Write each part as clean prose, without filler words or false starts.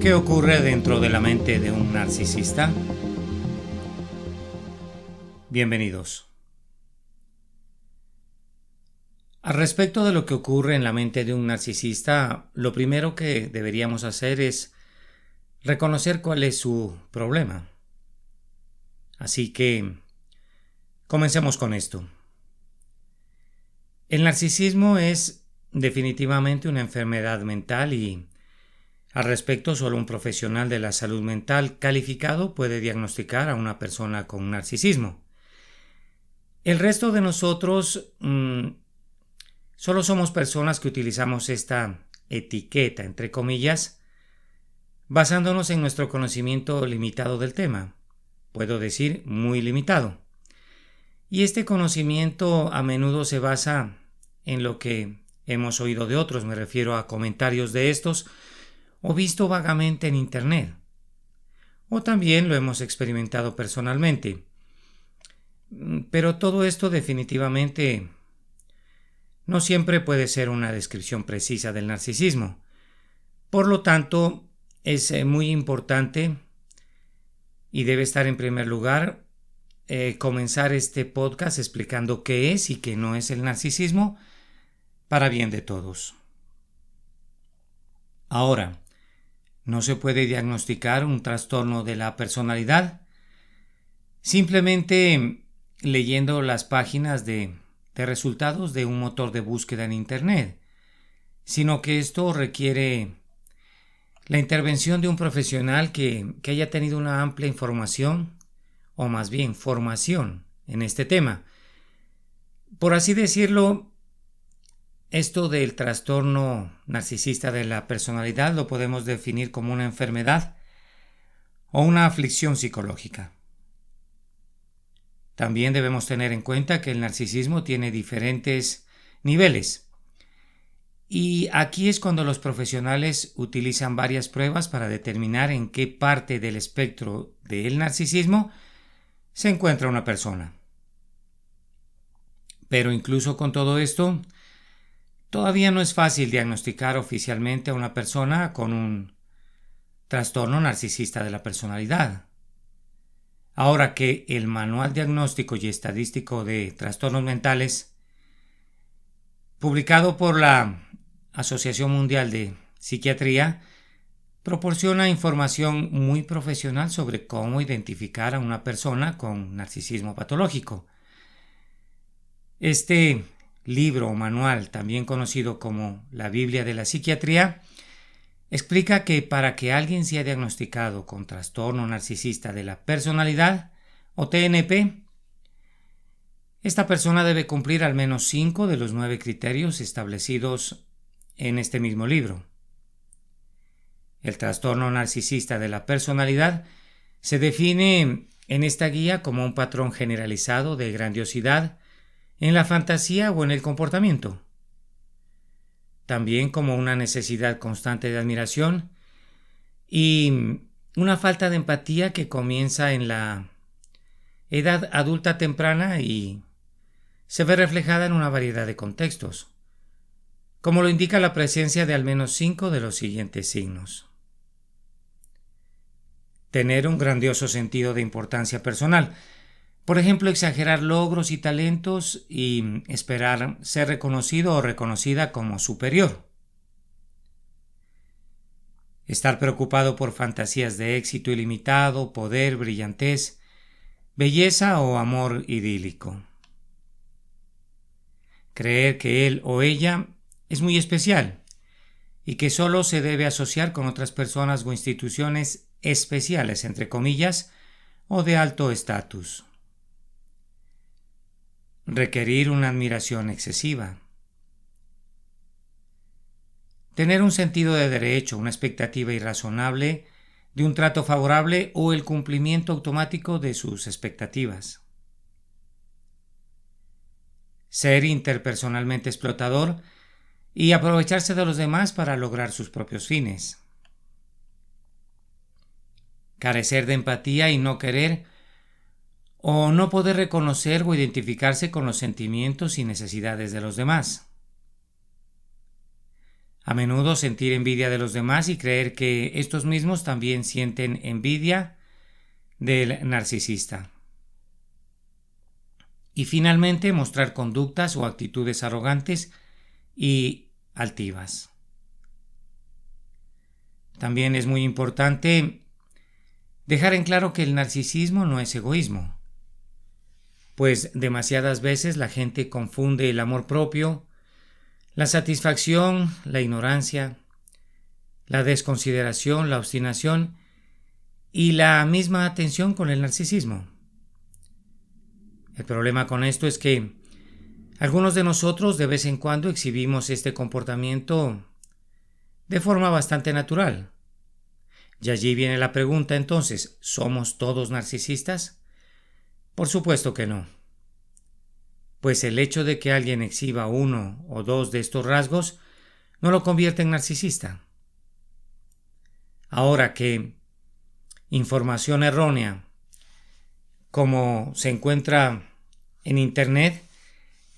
¿Qué ocurre dentro de la mente de un narcisista? Bienvenidos. Al respecto de lo que ocurre en la mente de un narcisista, lo primero que deberíamos hacer es reconocer cuál es su problema. Así que comencemos con esto. El narcisismo es definitivamente una enfermedad mental y al respecto solo un profesional de la salud mental calificado puede diagnosticar a una persona con narcisismo. El resto de nosotros solo somos personas que utilizamos esta etiqueta, entre comillas, basándonos en nuestro conocimiento limitado del tema. Puedo decir muy limitado. Y este conocimiento a menudo se basa en lo que hemos oído de otros, me refiero a comentarios de estos, o visto vagamente en Internet. O también lo hemos experimentado personalmente. Pero todo esto definitivamente no siempre puede ser una descripción precisa del narcisismo. Por lo tanto, es muy importante y debe estar en primer lugar comenzar este podcast explicando qué es y qué no es el narcisismo para bien de todos. Ahora, no se puede diagnosticar un trastorno de la personalidad simplemente leyendo las páginas de resultados de un motor de búsqueda en Internet, sino que esto requiere la intervención de un profesional que haya tenido una amplia información, o más bien formación, en este tema. Por así decirlo, esto del trastorno narcisista de la personalidad lo podemos definir como una enfermedad o una aflicción psicológica. También debemos tener en cuenta que el narcisismo tiene diferentes niveles. Y aquí es cuando los profesionales utilizan varias pruebas para determinar en qué parte del espectro del narcisismo se encuentra una persona. Pero incluso con todo esto, todavía no es fácil diagnosticar oficialmente a una persona con un trastorno narcisista de la personalidad. Ahora que el Manual Diagnóstico y Estadístico de Trastornos Mentales, publicado por la Asociación Mundial de Psiquiatría, proporciona información muy profesional sobre cómo identificar a una persona con narcisismo patológico. Este libro o manual, también conocido como la Biblia de la Psiquiatría, explica que para que alguien sea diagnosticado con trastorno narcisista de la personalidad o TNP, esta persona debe cumplir al menos 5 de los 9 criterios establecidos en este mismo libro. El trastorno narcisista de la personalidad se define en esta guía como un patrón generalizado de grandiosidad en la fantasía o en el comportamiento. También como una necesidad constante de admiración y una falta de empatía que comienza en la edad adulta temprana y se ve reflejada en una variedad de contextos, como lo indica la presencia de al menos 5 de los siguientes signos. Tener un grandioso sentido de importancia personal. Por ejemplo, exagerar logros y talentos y esperar ser reconocido o reconocida como superior. Estar preocupado por fantasías de éxito ilimitado, poder, brillantez, belleza o amor idílico. Creer que él o ella es muy especial y que solo se debe asociar con otras personas o instituciones especiales, entre comillas, o de alto estatus. Requerir una admiración excesiva. Tener un sentido de derecho, una expectativa irrazonable de un trato favorable o el cumplimiento automático de sus expectativas. Ser interpersonalmente explotador y aprovecharse de los demás para lograr sus propios fines. Carecer de empatía y no querer o no poder reconocer o identificarse con los sentimientos y necesidades de los demás. A menudo sentir envidia de los demás y creer que estos mismos también sienten envidia del narcisista. Y finalmente, mostrar conductas o actitudes arrogantes y altivas. También es muy importante dejar en claro que el narcisismo no es egoísmo, pues demasiadas veces la gente confunde el amor propio, la satisfacción, la ignorancia, la desconsideración, la obstinación y la misma atención con el narcisismo. El problema con esto es que algunos de nosotros de vez en cuando exhibimos este comportamiento de forma bastante natural. Y allí viene la pregunta entonces, ¿somos todos narcisistas? Por supuesto que no. Pues el hecho de que alguien exhiba uno o dos de estos rasgos no lo convierte en narcisista. Ahora que información errónea, como se encuentra en Internet,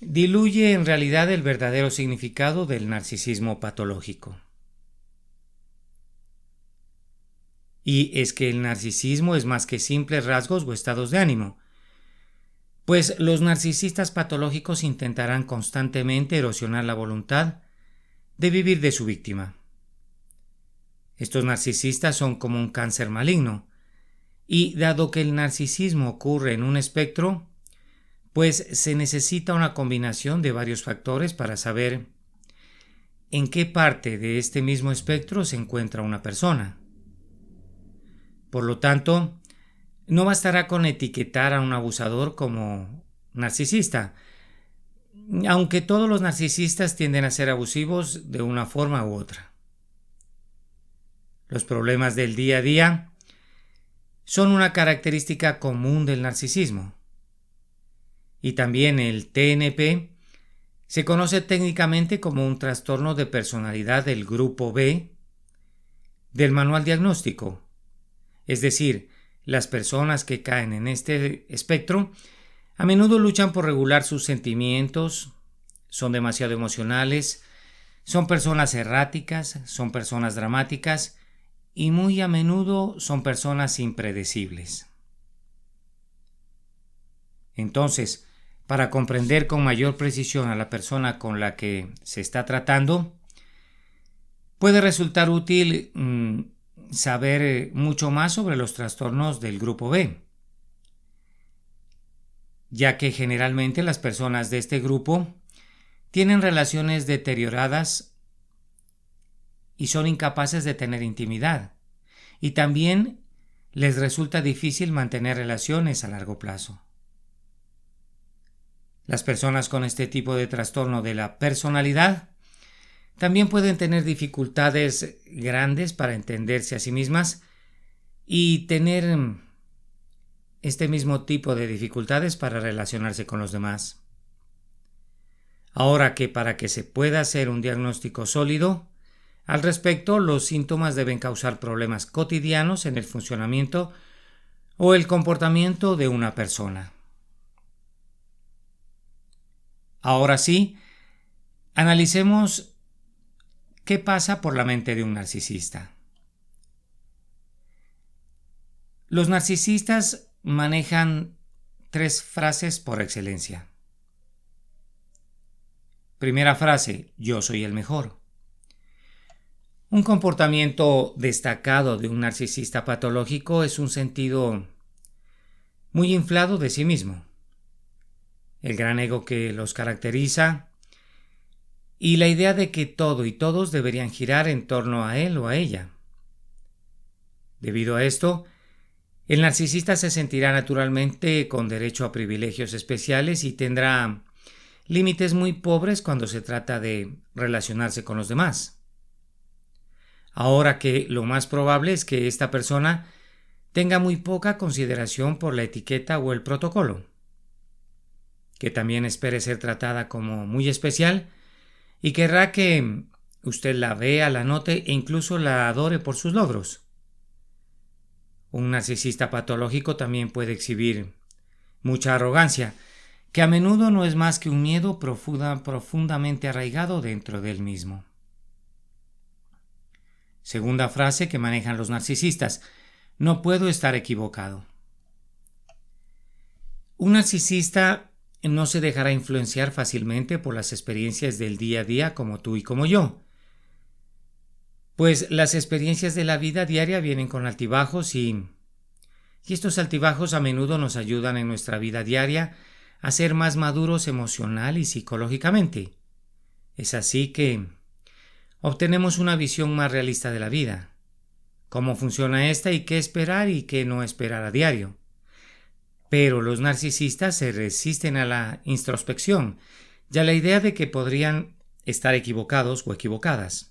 diluye en realidad el verdadero significado del narcisismo patológico. Y es que el narcisismo es más que simples rasgos o estados de ánimo, pues los narcisistas patológicos intentarán constantemente erosionar la voluntad de vivir de su víctima. Estos narcisistas son como un cáncer maligno, y dado que el narcisismo ocurre en un espectro, pues se necesita una combinación de varios factores para saber en qué parte de este mismo espectro se encuentra una persona. Por lo tanto, no bastará con etiquetar a un abusador como narcisista, aunque todos los narcisistas tienden a ser abusivos de una forma u otra. Los problemas del día a día son una característica común del narcisismo. Y también el TNP se conoce técnicamente como un trastorno de personalidad del grupo B del manual diagnóstico. Es decir, las personas que caen en este espectro a menudo luchan por regular sus sentimientos, son demasiado emocionales, son personas erráticas, son personas dramáticas y muy a menudo son personas impredecibles. Entonces, para comprender con mayor precisión a la persona con la que se está tratando, puede resultar útil saber mucho más sobre los trastornos del grupo B, ya que generalmente las personas de este grupo tienen relaciones deterioradas y son incapaces de tener intimidad, y también les resulta difícil mantener relaciones a largo plazo. Las personas con este tipo de trastorno de la personalidad también pueden tener dificultades grandes para entenderse a sí mismas y tener este mismo tipo de dificultades para relacionarse con los demás. Ahora que para que se pueda hacer un diagnóstico sólido al respecto, los síntomas deben causar problemas cotidianos en el funcionamiento o el comportamiento de una persona. Ahora sí, analicemos qué pasa por la mente de un narcisista. Los narcisistas manejan 3 frases por excelencia. Primera frase, yo soy el mejor. Un comportamiento destacado de un narcisista patológico es un sentido muy inflado de sí mismo, el gran ego que los caracteriza y la idea de que todo y todos deberían girar en torno a él o a ella. Debido a esto, el narcisista se sentirá naturalmente con derecho a privilegios especiales y tendrá límites muy pobres cuando se trata de relacionarse con los demás. Ahora que lo más probable es que esta persona tenga muy poca consideración por la etiqueta o el protocolo, que también espere ser tratada como muy especial y querrá que usted la vea, la note e incluso la adore por sus logros. Un narcisista patológico también puede exhibir mucha arrogancia, que a menudo no es más que un miedo profundamente arraigado dentro de él mismo. Segunda frase que manejan los narcisistas: no puedo estar equivocado. Un narcisista no se dejará influenciar fácilmente por las experiencias del día a día como tú y como yo, pues las experiencias de la vida diaria vienen con altibajos y estos altibajos a menudo nos ayudan en nuestra vida diaria a ser más maduros emocional y psicológicamente. Es así que obtenemos una visión más realista de la vida, cómo funciona esta y qué esperar y qué no esperar a diario. Pero los narcisistas se resisten a la introspección y a la idea de que podrían estar equivocados o equivocadas,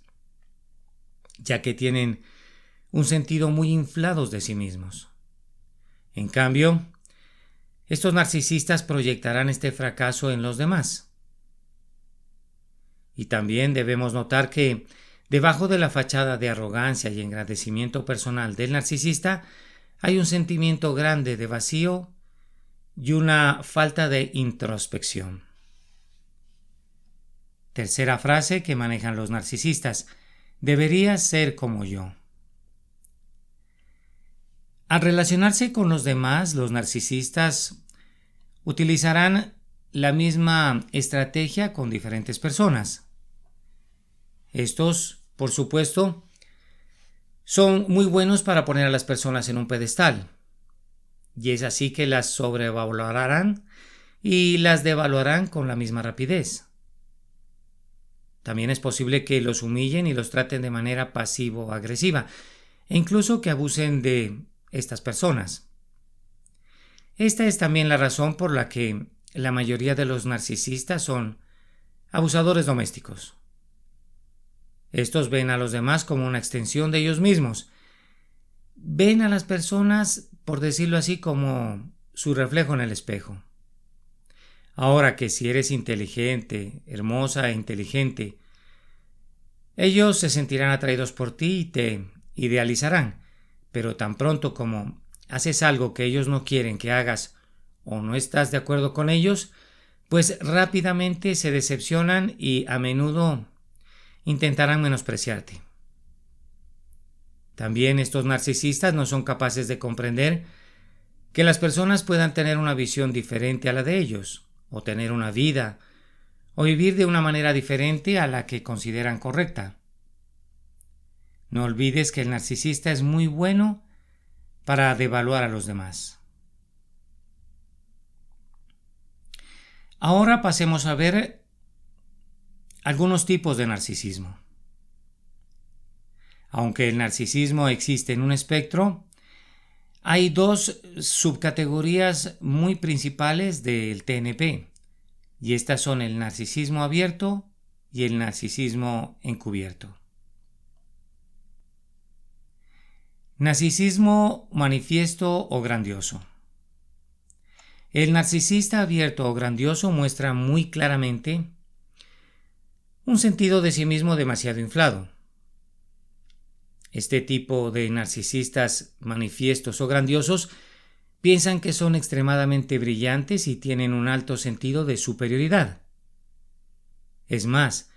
ya que tienen un sentido muy inflados de sí mismos. En cambio, estos narcisistas proyectarán este fracaso en los demás. Y también debemos notar que debajo de la fachada de arrogancia y engrandecimiento personal del narcisista hay un sentimiento grande de vacío y una falta de introspección. Tercera frase que manejan los narcisistas: deberías ser como yo. Al relacionarse con los demás, los narcisistas utilizarán la misma estrategia con diferentes personas. Estos, por supuesto, son muy buenos para poner a las personas en un pedestal, y es así que las sobrevalorarán y las devaluarán con la misma rapidez. También es posible que los humillen y los traten de manera pasivo-agresiva, e incluso que abusen de estas personas. Esta es también la razón por la que la mayoría de los narcisistas son abusadores domésticos. Estos ven a los demás como una extensión de ellos mismos. Ven a las personas, por decirlo así, como su reflejo en el espejo. Ahora que si eres inteligente, hermosa e inteligente, ellos se sentirán atraídos por ti y te idealizarán. Pero tan pronto como haces algo que ellos no quieren que hagas o no estás de acuerdo con ellos, pues rápidamente se decepcionan y a menudo intentarán menospreciarte. También estos narcisistas no son capaces de comprender que las personas puedan tener una visión diferente a la de ellos, o tener una vida, o vivir de una manera diferente a la que consideran correcta. No olvides que el narcisista es muy bueno para devaluar a los demás. Ahora pasemos a ver algunos tipos de narcisismo. Aunque el narcisismo existe en un espectro, hay dos subcategorías muy principales del TNP, y estas son el narcisismo abierto y el narcisismo encubierto. Narcisismo manifiesto o grandioso. El narcisista abierto o grandioso muestra muy claramente un sentido de sí mismo demasiado inflado. Este tipo de narcisistas manifiestos o grandiosos piensan que son extremadamente brillantes y tienen un alto sentido de superioridad. Es más,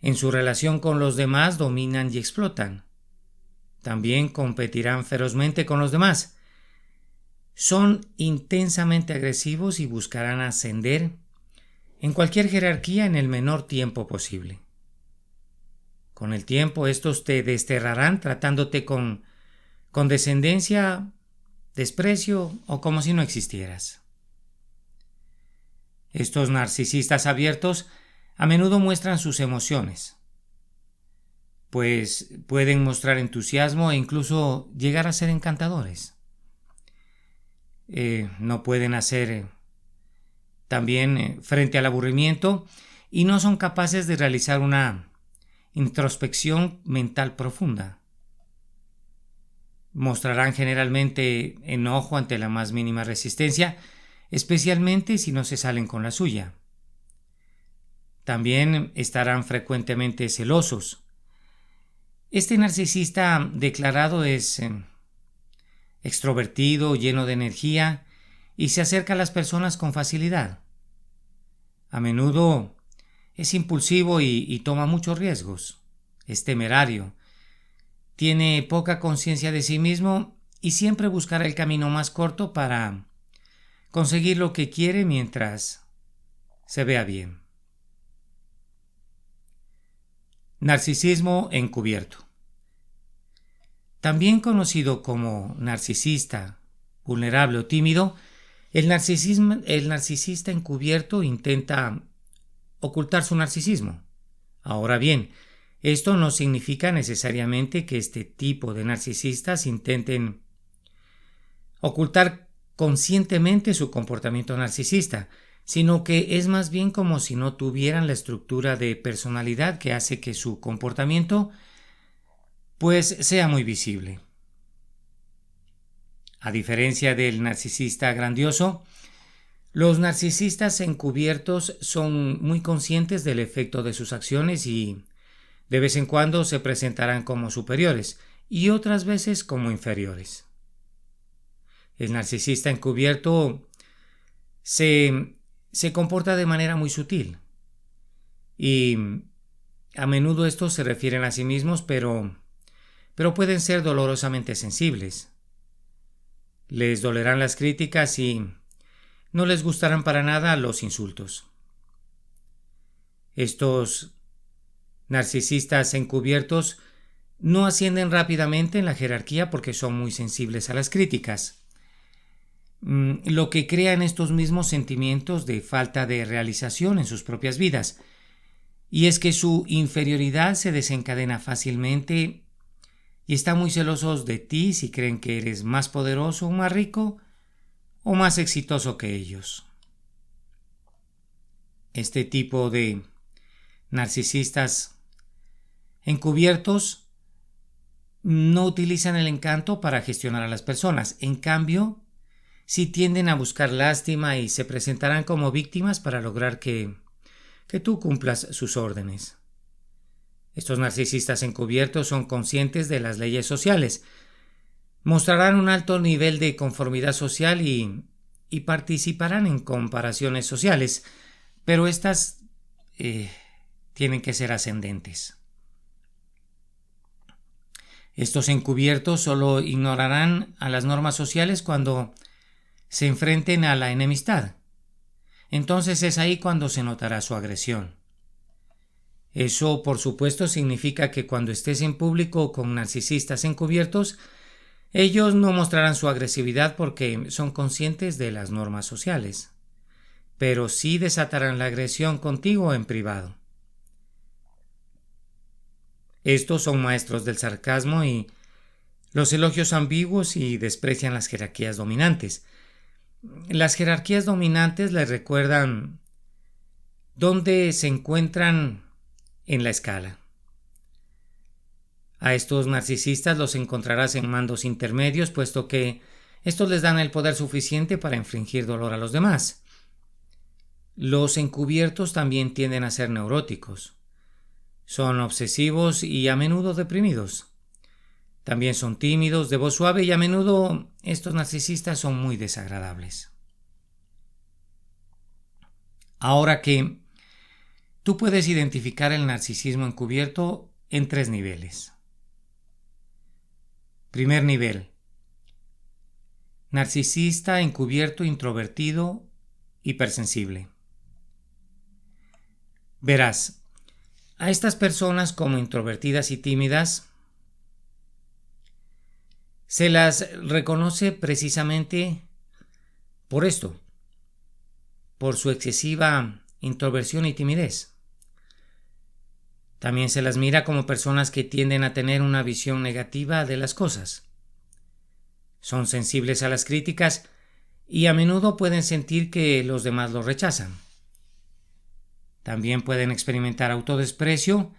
en su relación con los demás dominan y explotan. También competirán ferozmente con los demás. Son intensamente agresivos y buscarán ascender en cualquier jerarquía en el menor tiempo posible. Con el tiempo estos te desterrarán tratándote con condescendencia, desprecio o como si no existieras. Estos narcisistas abiertos a menudo muestran sus emociones, pues pueden mostrar entusiasmo e incluso llegar a ser encantadores. No pueden hacer también frente al aburrimiento y no son capaces de realizar una introspección mental profunda. Mostrarán generalmente enojo ante la más mínima resistencia, especialmente si no se salen con la suya. También estarán frecuentemente celosos. Este narcisista declarado es extrovertido, lleno de energía y se acerca a las personas con facilidad. A menudo es impulsivo y toma muchos riesgos. Es temerario. tiene poca conciencia de sí mismo y siempre buscará el camino más corto para conseguir lo que quiere mientras se vea bien. Narcisismo encubierto. También conocido como narcisista, vulnerable o tímido, el narcisista encubierto intenta ocultar su narcisismo. Ahora bien, esto no significa necesariamente que este tipo de narcisistas intenten ocultar conscientemente su comportamiento narcisista, sino que es más bien como si no tuvieran la estructura de personalidad que hace que su comportamiento pues sea muy visible. A diferencia del narcisista grandioso, los narcisistas encubiertos son muy conscientes del efecto de sus acciones y de vez en cuando se presentarán como superiores y otras veces como inferiores. El narcisista encubierto se comporta de manera muy sutil y a menudo estos se refieren a sí mismos, pero pueden ser dolorosamente sensibles. Les dolerán las críticas y no les gustarán para nada los insultos. Estos narcisistas encubiertos no ascienden rápidamente en la jerarquía porque son muy sensibles a las críticas, lo que crea en estos mismos sentimientos de falta de realización en sus propias vidas. Y es que su inferioridad se desencadena fácilmente y están muy celosos de ti si creen que eres más poderoso o más rico o más exitoso que ellos. Este tipo de narcisistas encubiertos no utilizan el encanto para gestionar a las personas. En cambio, sí tienden a buscar lástima y se presentarán como víctimas para lograr que tú cumplas sus órdenes. Estos narcisistas encubiertos son conscientes de las leyes sociales, mostrarán un alto nivel de conformidad social y participarán en comparaciones sociales, pero estas tienen que ser ascendentes. Estos encubiertos solo ignorarán a las normas sociales cuando se enfrenten a la enemistad. Entonces es ahí cuando se notará su agresión. Eso, por supuesto, significa que cuando estés en público con narcisistas encubiertos, ellos no mostrarán su agresividad porque son conscientes de las normas sociales, pero sí desatarán la agresión contigo en privado. Estos son maestros del sarcasmo y los elogios ambiguos y desprecian las jerarquías dominantes. Las jerarquías dominantes les recuerdan dónde se encuentran en la escala. A estos narcisistas los encontrarás en mandos intermedios, puesto que estos les dan el poder suficiente para infligir dolor a los demás. Los encubiertos también tienden a ser neuróticos. Son obsesivos y a menudo deprimidos. También son tímidos, de voz suave y a menudo estos narcisistas son muy desagradables. Ahora que tú puedes identificar el narcisismo encubierto en 3 niveles. Primer nivel: narcisista encubierto introvertido hipersensible. Verás, a estas personas como introvertidas y tímidas se las reconoce precisamente por esto, por su excesiva introversión y timidez. También se las mira como personas que tienden a tener una visión negativa de las cosas. Son sensibles a las críticas y a menudo pueden sentir que los demás los rechazan. También pueden experimentar autodesprecio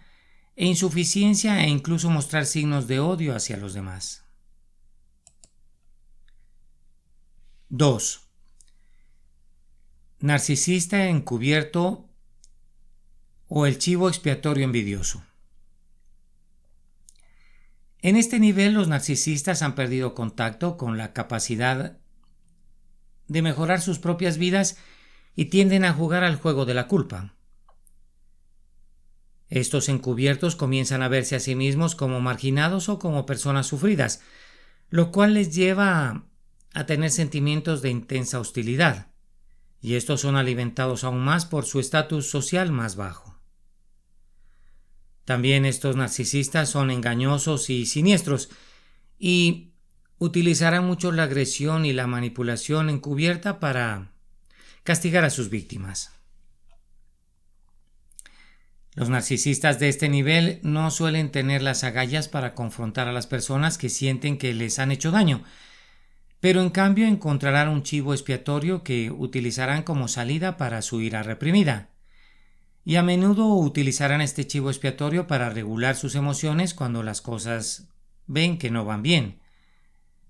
e insuficiencia e incluso mostrar signos de odio hacia los demás. 2. Narcisista encubierto o el chivo expiatorio envidioso. En este nivel los narcisistas han perdido contacto con la capacidad de mejorar sus propias vidas y tienden a jugar al juego de la culpa. Estos encubiertos comienzan a verse a sí mismos como marginados o como personas sufridas, lo cual les lleva a tener sentimientos de intensa hostilidad, y estos son alimentados aún más por su estatus social más bajo. También estos narcisistas son engañosos y siniestros, y utilizarán mucho la agresión y la manipulación encubierta para castigar a sus víctimas. Los narcisistas de este nivel no suelen tener las agallas para confrontar a las personas que sienten que les han hecho daño, pero en cambio encontrarán un chivo expiatorio que utilizarán como salida para su ira reprimida. Y a menudo utilizarán este chivo expiatorio para regular sus emociones cuando las cosas ven que no van bien.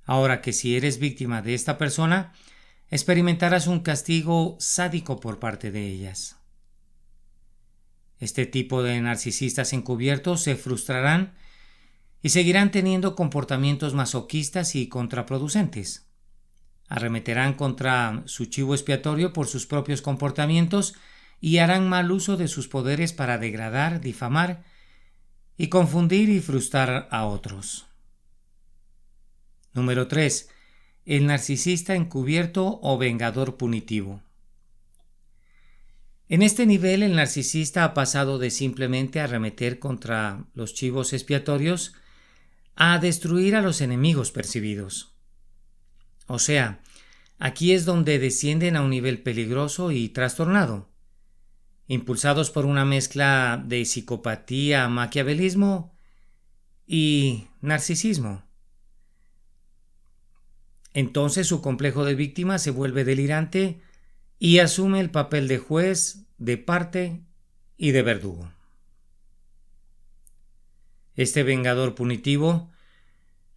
Ahora que si eres víctima de esta persona, experimentarás un castigo sádico por parte de ellas. Este tipo de narcisistas encubiertos se frustrarán y seguirán teniendo comportamientos masoquistas y contraproducentes. Arremeterán contra su chivo expiatorio por sus propios comportamientos y harán mal uso de sus poderes para degradar, difamar y confundir y frustrar a otros. Número 3. El narcisista encubierto o vengador punitivo. En este nivel, el narcisista ha pasado de simplemente arremeter contra los chivos expiatorios a destruir a los enemigos percibidos. O sea, aquí es donde descienden a un nivel peligroso y trastornado, impulsados por una mezcla de psicopatía, maquiavelismo y narcisismo. Entonces su complejo de víctima se vuelve delirante y asume el papel de juez, de parte y de verdugo. Este vengador punitivo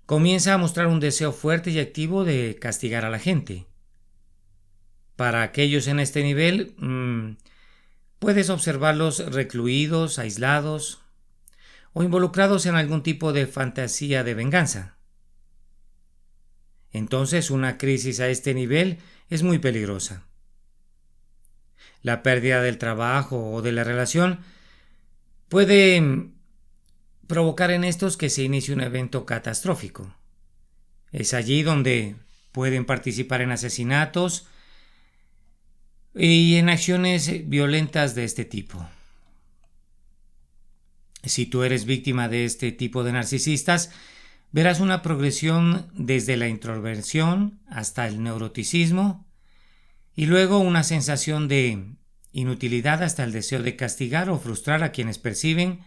comienza a mostrar un deseo fuerte y activo de castigar a la gente. Para aquellos en este nivel, puedes observarlos recluidos, aislados o involucrados en algún tipo de fantasía de venganza. Entonces, una crisis a este nivel es muy peligrosa. La pérdida del trabajo o de la relación puede provocar en estos que se inicie un evento catastrófico. Es allí donde pueden participar en asesinatos y en acciones violentas de este tipo. Si tú eres víctima de este tipo de narcisistas, verás una progresión desde la introversión hasta el neuroticismo y luego una sensación de inutilidad hasta el deseo de castigar o frustrar a quienes perciben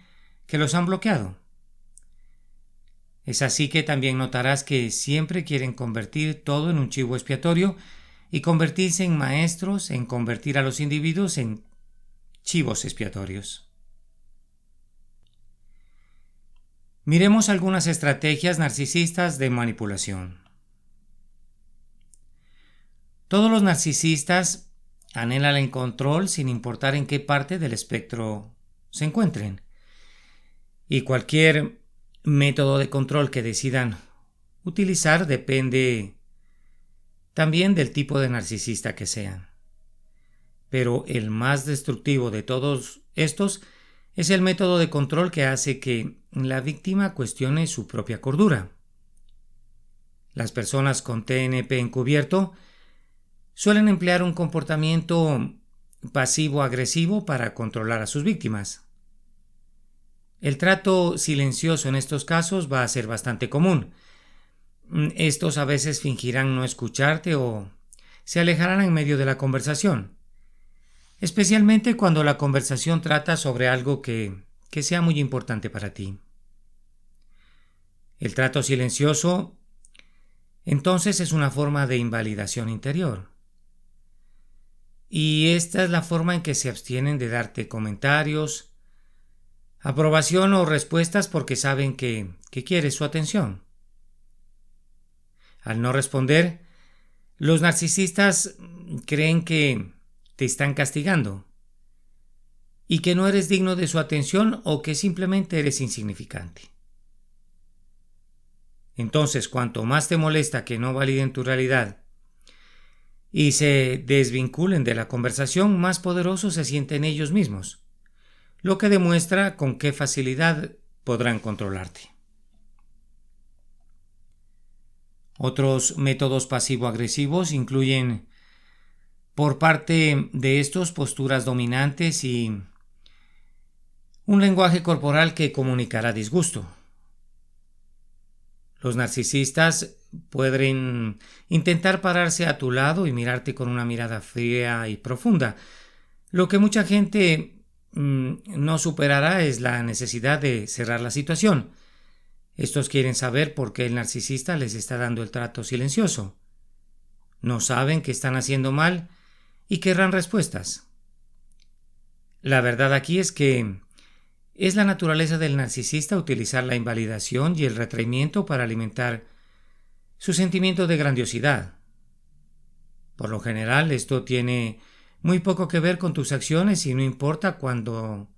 que los han bloqueado. Es así que también notarás que siempre quieren convertir todo en un chivo expiatorio y convertirse en maestros en convertir a los individuos en chivos expiatorios. Miremos algunas estrategias narcisistas de manipulación. Todos los narcisistas anhelan el control sin importar en qué parte del espectro se encuentren. Y cualquier método de control que decidan utilizar depende también del tipo de narcisista que sean. Pero el más destructivo de todos estos es el método de control que hace que la víctima cuestione su propia cordura. Las personas con TNP encubierto suelen emplear un comportamiento pasivo-agresivo para controlar a sus víctimas. El trato silencioso en estos casos va a ser bastante común. Estos a veces fingirán no escucharte o se alejarán en medio de la conversación, especialmente cuando la conversación trata sobre algo que sea muy importante para ti. El trato silencioso, entonces, es una forma de invalidación interior. Y esta es la forma en que se abstienen de darte comentarios, aprobación o respuestas porque saben que quieres su atención. Al no responder, los narcisistas creen que te están castigando y que no eres digno de su atención o que simplemente eres insignificante. Entonces, cuanto más te molesta que no validen tu realidad y se desvinculen de la conversación, más poderosos se sienten ellos mismos, lo que demuestra con qué facilidad podrán controlarte. Otros métodos pasivo-agresivos incluyen por parte de estos posturas dominantes y un lenguaje corporal que comunicará disgusto. Los narcisistas pueden intentar pararse a tu lado y mirarte con una mirada fría y profunda. Lo que mucha gente no superará es la necesidad de cerrar la situación. Estos quieren saber por qué el narcisista les está dando el trato silencioso. No saben que están haciendo mal y querrán respuestas. La verdad aquí es que es la naturaleza del narcisista utilizar la invalidación y el retraimiento para alimentar su sentimiento de grandiosidad. Por lo general, esto tiene muy poco que ver con tus acciones y no importa cuando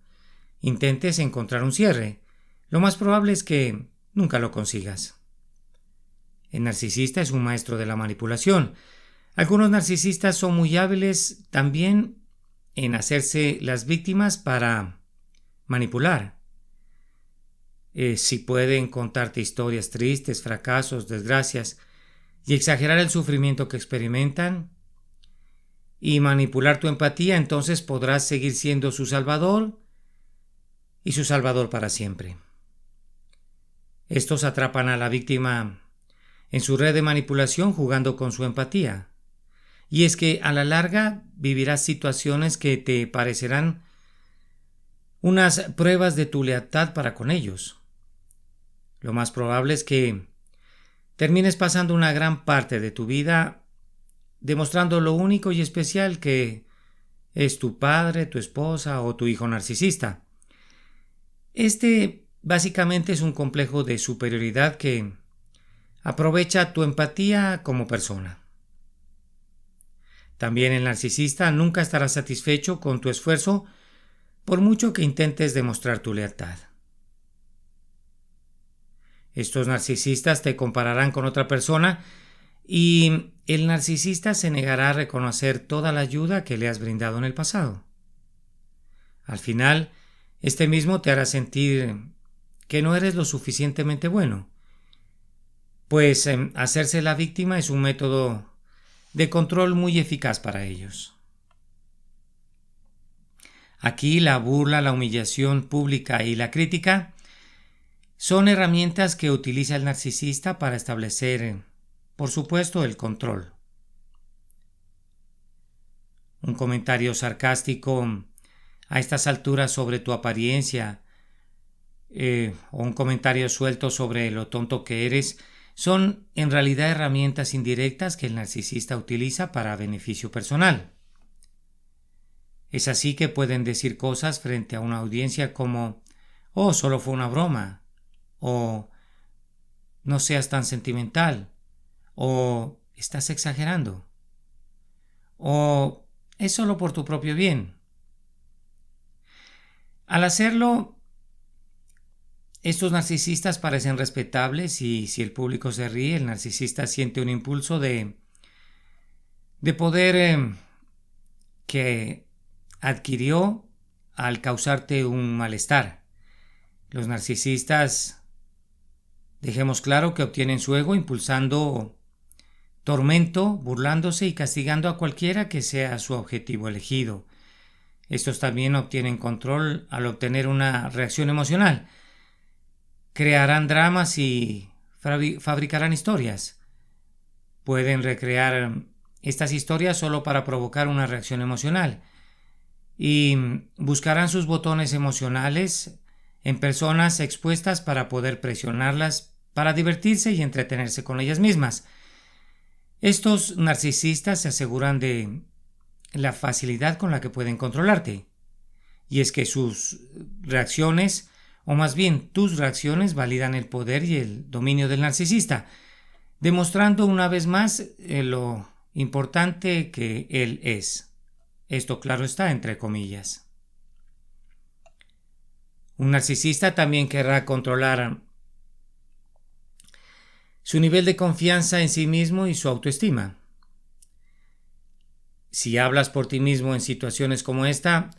intentes encontrar un cierre. Lo más probable es que nunca lo consigas. El narcisista es un maestro de la manipulación. Algunos narcisistas son muy hábiles también en hacerse las víctimas para manipular. Si pueden contarte historias tristes, fracasos, desgracias y exagerar el sufrimiento que experimentan y manipular tu empatía, entonces podrás seguir siendo su salvador y su salvador para siempre. Estos atrapan a la víctima en su red de manipulación jugando con su empatía. Y es que a la larga vivirás situaciones que te parecerán unas pruebas de tu lealtad para con ellos. Lo más probable es que termines pasando una gran parte de tu vida demostrando lo único y especial que es tu padre, tu esposa o tu hijo narcisista. Este básicamente es un complejo de superioridad que aprovecha tu empatía como persona. También el narcisista nunca estará satisfecho con tu esfuerzo por mucho que intentes demostrar tu lealtad. Estos narcisistas te compararán con otra persona y el narcisista se negará a reconocer toda la ayuda que le has brindado en el pasado. Al final, este mismo te hará sentir que no eres lo suficientemente bueno, pues hacerse la víctima es un método de control muy eficaz para ellos. Aquí la burla, la humillación pública y la crítica son herramientas que utiliza el narcisista para establecer, por supuesto, el control. Un comentario sarcástico a estas alturas sobre tu apariencia o un comentario suelto sobre lo tonto que eres son en realidad herramientas indirectas que el narcisista utiliza para beneficio personal. Es así que pueden decir cosas frente a una audiencia como «Oh, solo fue una broma», o «No seas tan sentimental», o «Estás exagerando», o «Es solo por tu propio bien». Al hacerlo, estos narcisistas parecen respetables y si el público se ríe, el narcisista siente un impulso de poder que adquirió al causarte un malestar. Los narcisistas, dejemos claro que obtienen su ego impulsando tormento, burlándose y castigando a cualquiera que sea su objetivo elegido. Estos también obtienen control al obtener una reacción emocional. Crearán dramas y fabricarán historias. Pueden recrear estas historias solo para provocar una reacción emocional y buscarán sus botones emocionales en personas expuestas para poder presionarlas para divertirse y entretenerse con ellas mismas. Estos narcisistas se aseguran de la facilidad con la que pueden controlarte, y es que sus reacciones, o más bien tus reacciones, validan el poder y el dominio del narcisista, demostrando una vez más lo importante que él es. Esto, claro está, entre comillas. Un narcisista también querrá controlar su nivel de confianza en sí mismo y su autoestima. Si hablas por ti mismo en situaciones como esta,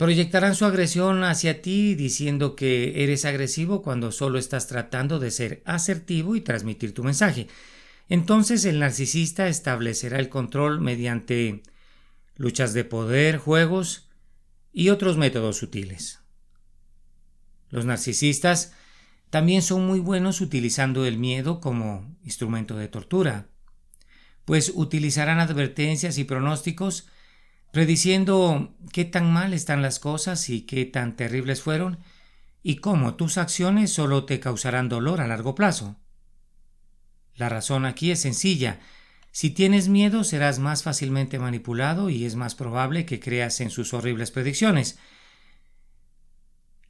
Proyectarán su agresión hacia ti diciendo que eres agresivo cuando solo estás tratando de ser asertivo y transmitir tu mensaje. Entonces el narcisista establecerá el control mediante luchas de poder, juegos y otros métodos sutiles. Los narcisistas también son muy buenos utilizando el miedo como instrumento de tortura, pues utilizarán advertencias y pronósticos prediciendo qué tan mal están las cosas y qué tan terribles fueron y cómo tus acciones solo te causarán dolor a largo plazo. La razón aquí es sencilla. Si tienes miedo serás más fácilmente manipulado y es más probable que creas en sus horribles predicciones.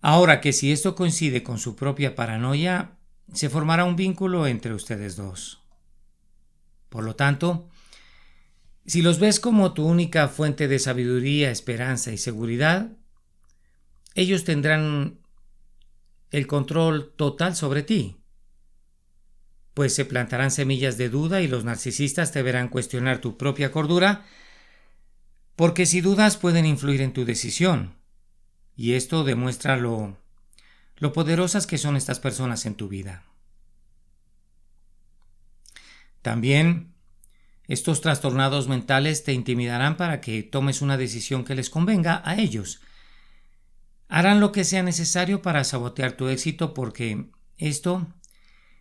Ahora que si esto coincide con su propia paranoia, se formará un vínculo entre ustedes dos. Por lo tanto, si los ves como tu única fuente de sabiduría, esperanza y seguridad, ellos tendrán el control total sobre ti, pues se plantarán semillas de duda y los narcisistas te verán cuestionar tu propia cordura, porque si dudas pueden influir en tu decisión, y esto demuestra lo poderosas que son estas personas en tu vida. También estos trastornados mentales te intimidarán para que tomes una decisión que les convenga a ellos. Harán lo que sea necesario para sabotear tu éxito porque esto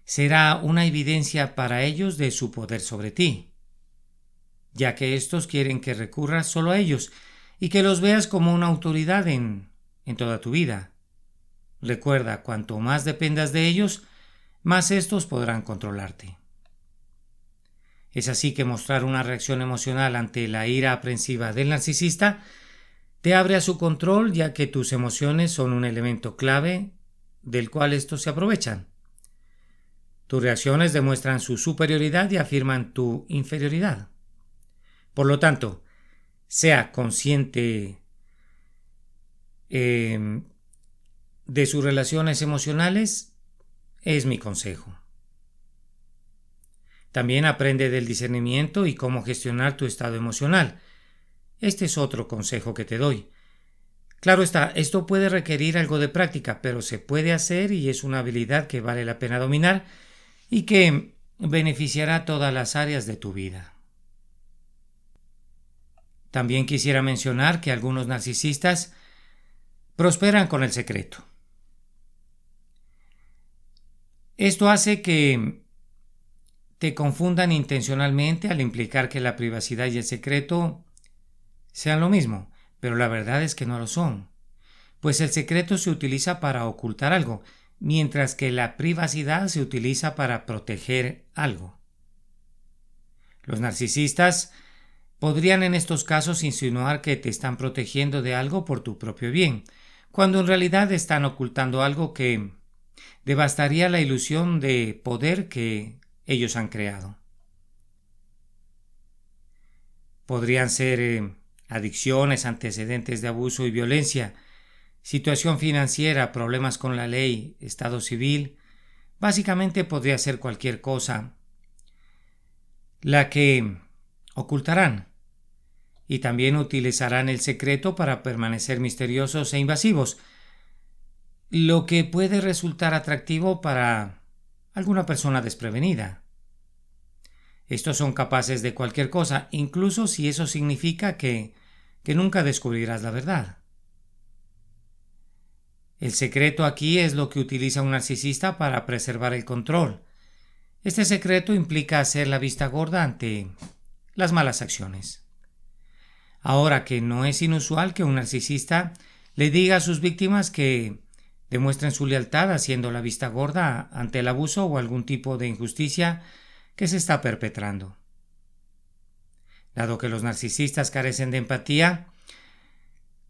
será una evidencia para ellos de su poder sobre ti, ya que estos quieren que recurras solo a ellos y que los veas como una autoridad en toda tu vida. Recuerda, cuanto más dependas de ellos, más estos podrán controlarte. Es así que mostrar una reacción emocional ante la ira aprensiva del narcisista te abre a su control, ya que tus emociones son un elemento clave del cual estos se aprovechan. Tus reacciones demuestran su superioridad y afirman tu inferioridad. Por lo tanto, sea consciente de sus relaciones emocionales, es mi consejo. También aprende del discernimiento y cómo gestionar tu estado emocional. Este es otro consejo que te doy. Claro está, esto puede requerir algo de práctica, pero se puede hacer y es una habilidad que vale la pena dominar y que beneficiará todas las áreas de tu vida. También quisiera mencionar que algunos narcisistas prosperan con el secreto. Esto hace que te confundan intencionalmente al implicar que la privacidad y el secreto sean lo mismo, pero la verdad es que no lo son, pues el secreto se utiliza para ocultar algo, mientras que la privacidad se utiliza para proteger algo. Los narcisistas podrían en estos casos insinuar que te están protegiendo de algo por tu propio bien, cuando en realidad están ocultando algo que devastaría la ilusión de poder que ellos han creado. Podrían ser adicciones, antecedentes de abuso y violencia, situación financiera, problemas con la ley, estado civil. Básicamente podría ser cualquier cosa la que ocultarán, y también utilizarán el secreto para permanecer misteriosos e invasivos, lo que puede resultar atractivo para alguna persona desprevenida. Estos son capaces de cualquier cosa, incluso si eso significa que nunca descubrirás la verdad. El secreto aquí es lo que utiliza un narcisista para preservar el control. Este secreto implica hacer la vista gorda ante las malas acciones. Ahora que no es inusual que un narcisista le diga a sus víctimas que demuestren su lealtad haciendo la vista gorda ante el abuso o algún tipo de injusticia que se está perpetrando. Dado que los narcisistas carecen de empatía,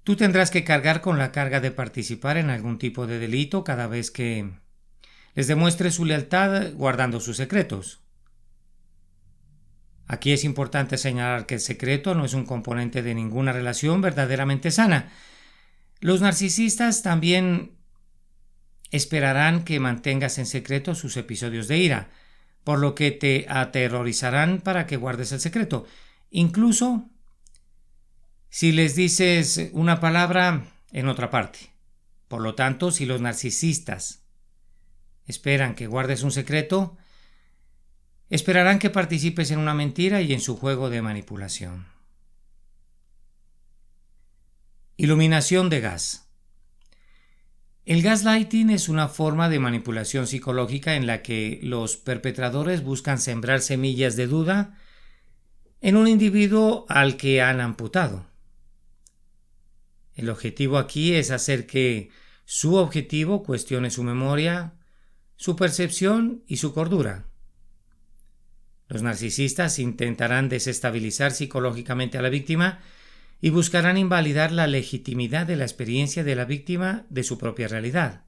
tú tendrás que cargar con la carga de participar en algún tipo de delito cada vez que les demuestre su lealtad guardando sus secretos. Aquí es importante señalar que el secreto no es un componente de ninguna relación verdaderamente sana. Los narcisistas también esperarán que mantengas en secreto sus episodios de ira, por lo que te aterrorizarán para que guardes el secreto. Incluso si les dices una palabra, en otra parte. Por lo tanto, si los narcisistas esperan que guardes un secreto, esperarán que participes en una mentira y en su juego de manipulación. Iluminación de gas. El gaslighting es una forma de manipulación psicológica en la que los perpetradores buscan sembrar semillas de duda en un individuo al que han amputado. El objetivo aquí es hacer que su objetivo cuestione su memoria, su percepción y su cordura. Los narcisistas intentarán desestabilizar psicológicamente a la víctima y buscarán invalidar la legitimidad de la experiencia de la víctima de su propia realidad.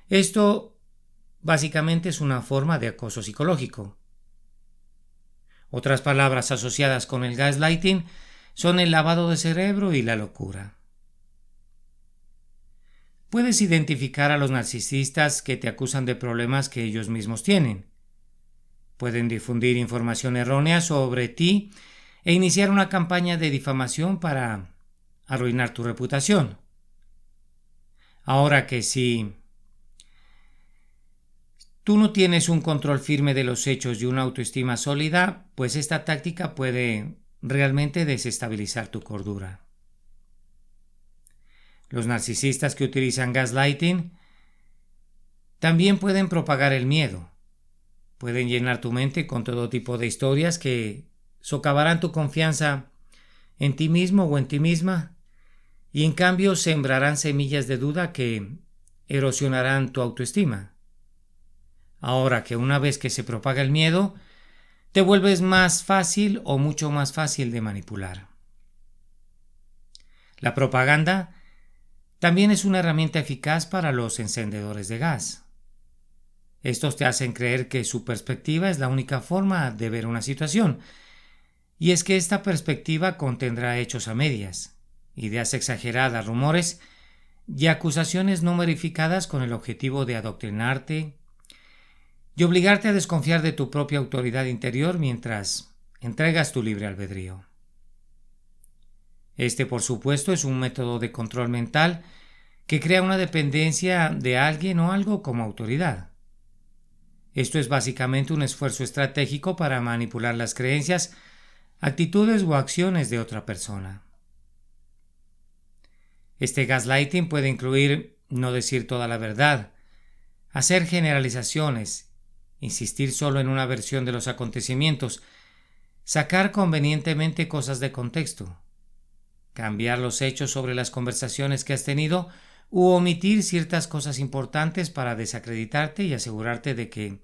Esto básicamente es una forma de acoso psicológico. Otras palabras asociadas con el gaslighting son el lavado de cerebro y la locura. Puedes identificar a los narcisistas que te acusan de problemas que ellos mismos tienen. Pueden difundir información errónea sobre ti e iniciar una campaña de difamación para arruinar tu reputación. Ahora que si tú no tienes un control firme de los hechos y una autoestima sólida, pues esta táctica puede realmente desestabilizar tu cordura. Los narcisistas que utilizan gaslighting también pueden propagar el miedo. Pueden llenar tu mente con todo tipo de historias que socavarán tu confianza en ti mismo o en ti misma y en cambio sembrarán semillas de duda que erosionarán tu autoestima. Ahora que una vez que se propaga el miedo, te vuelves más fácil o mucho más fácil de manipular. La propaganda también es una herramienta eficaz para los encendedores de gas. Estos te hacen creer que su perspectiva es la única forma de ver una situación, y es que esta perspectiva contendrá hechos a medias, ideas exageradas, rumores y acusaciones no verificadas con el objetivo de adoctrinarte y obligarte a desconfiar de tu propia autoridad interior mientras entregas tu libre albedrío. Este, por supuesto, es un método de control mental que crea una dependencia de alguien o algo como autoridad. Esto es básicamente un esfuerzo estratégico para manipular las creencias, actitudes o acciones de otra persona. Este gaslighting puede incluir no decir toda la verdad, hacer generalizaciones, insistir solo en una versión de los acontecimientos, sacar convenientemente cosas de contexto, cambiar los hechos sobre las conversaciones que has tenido u omitir ciertas cosas importantes para desacreditarte y asegurarte de que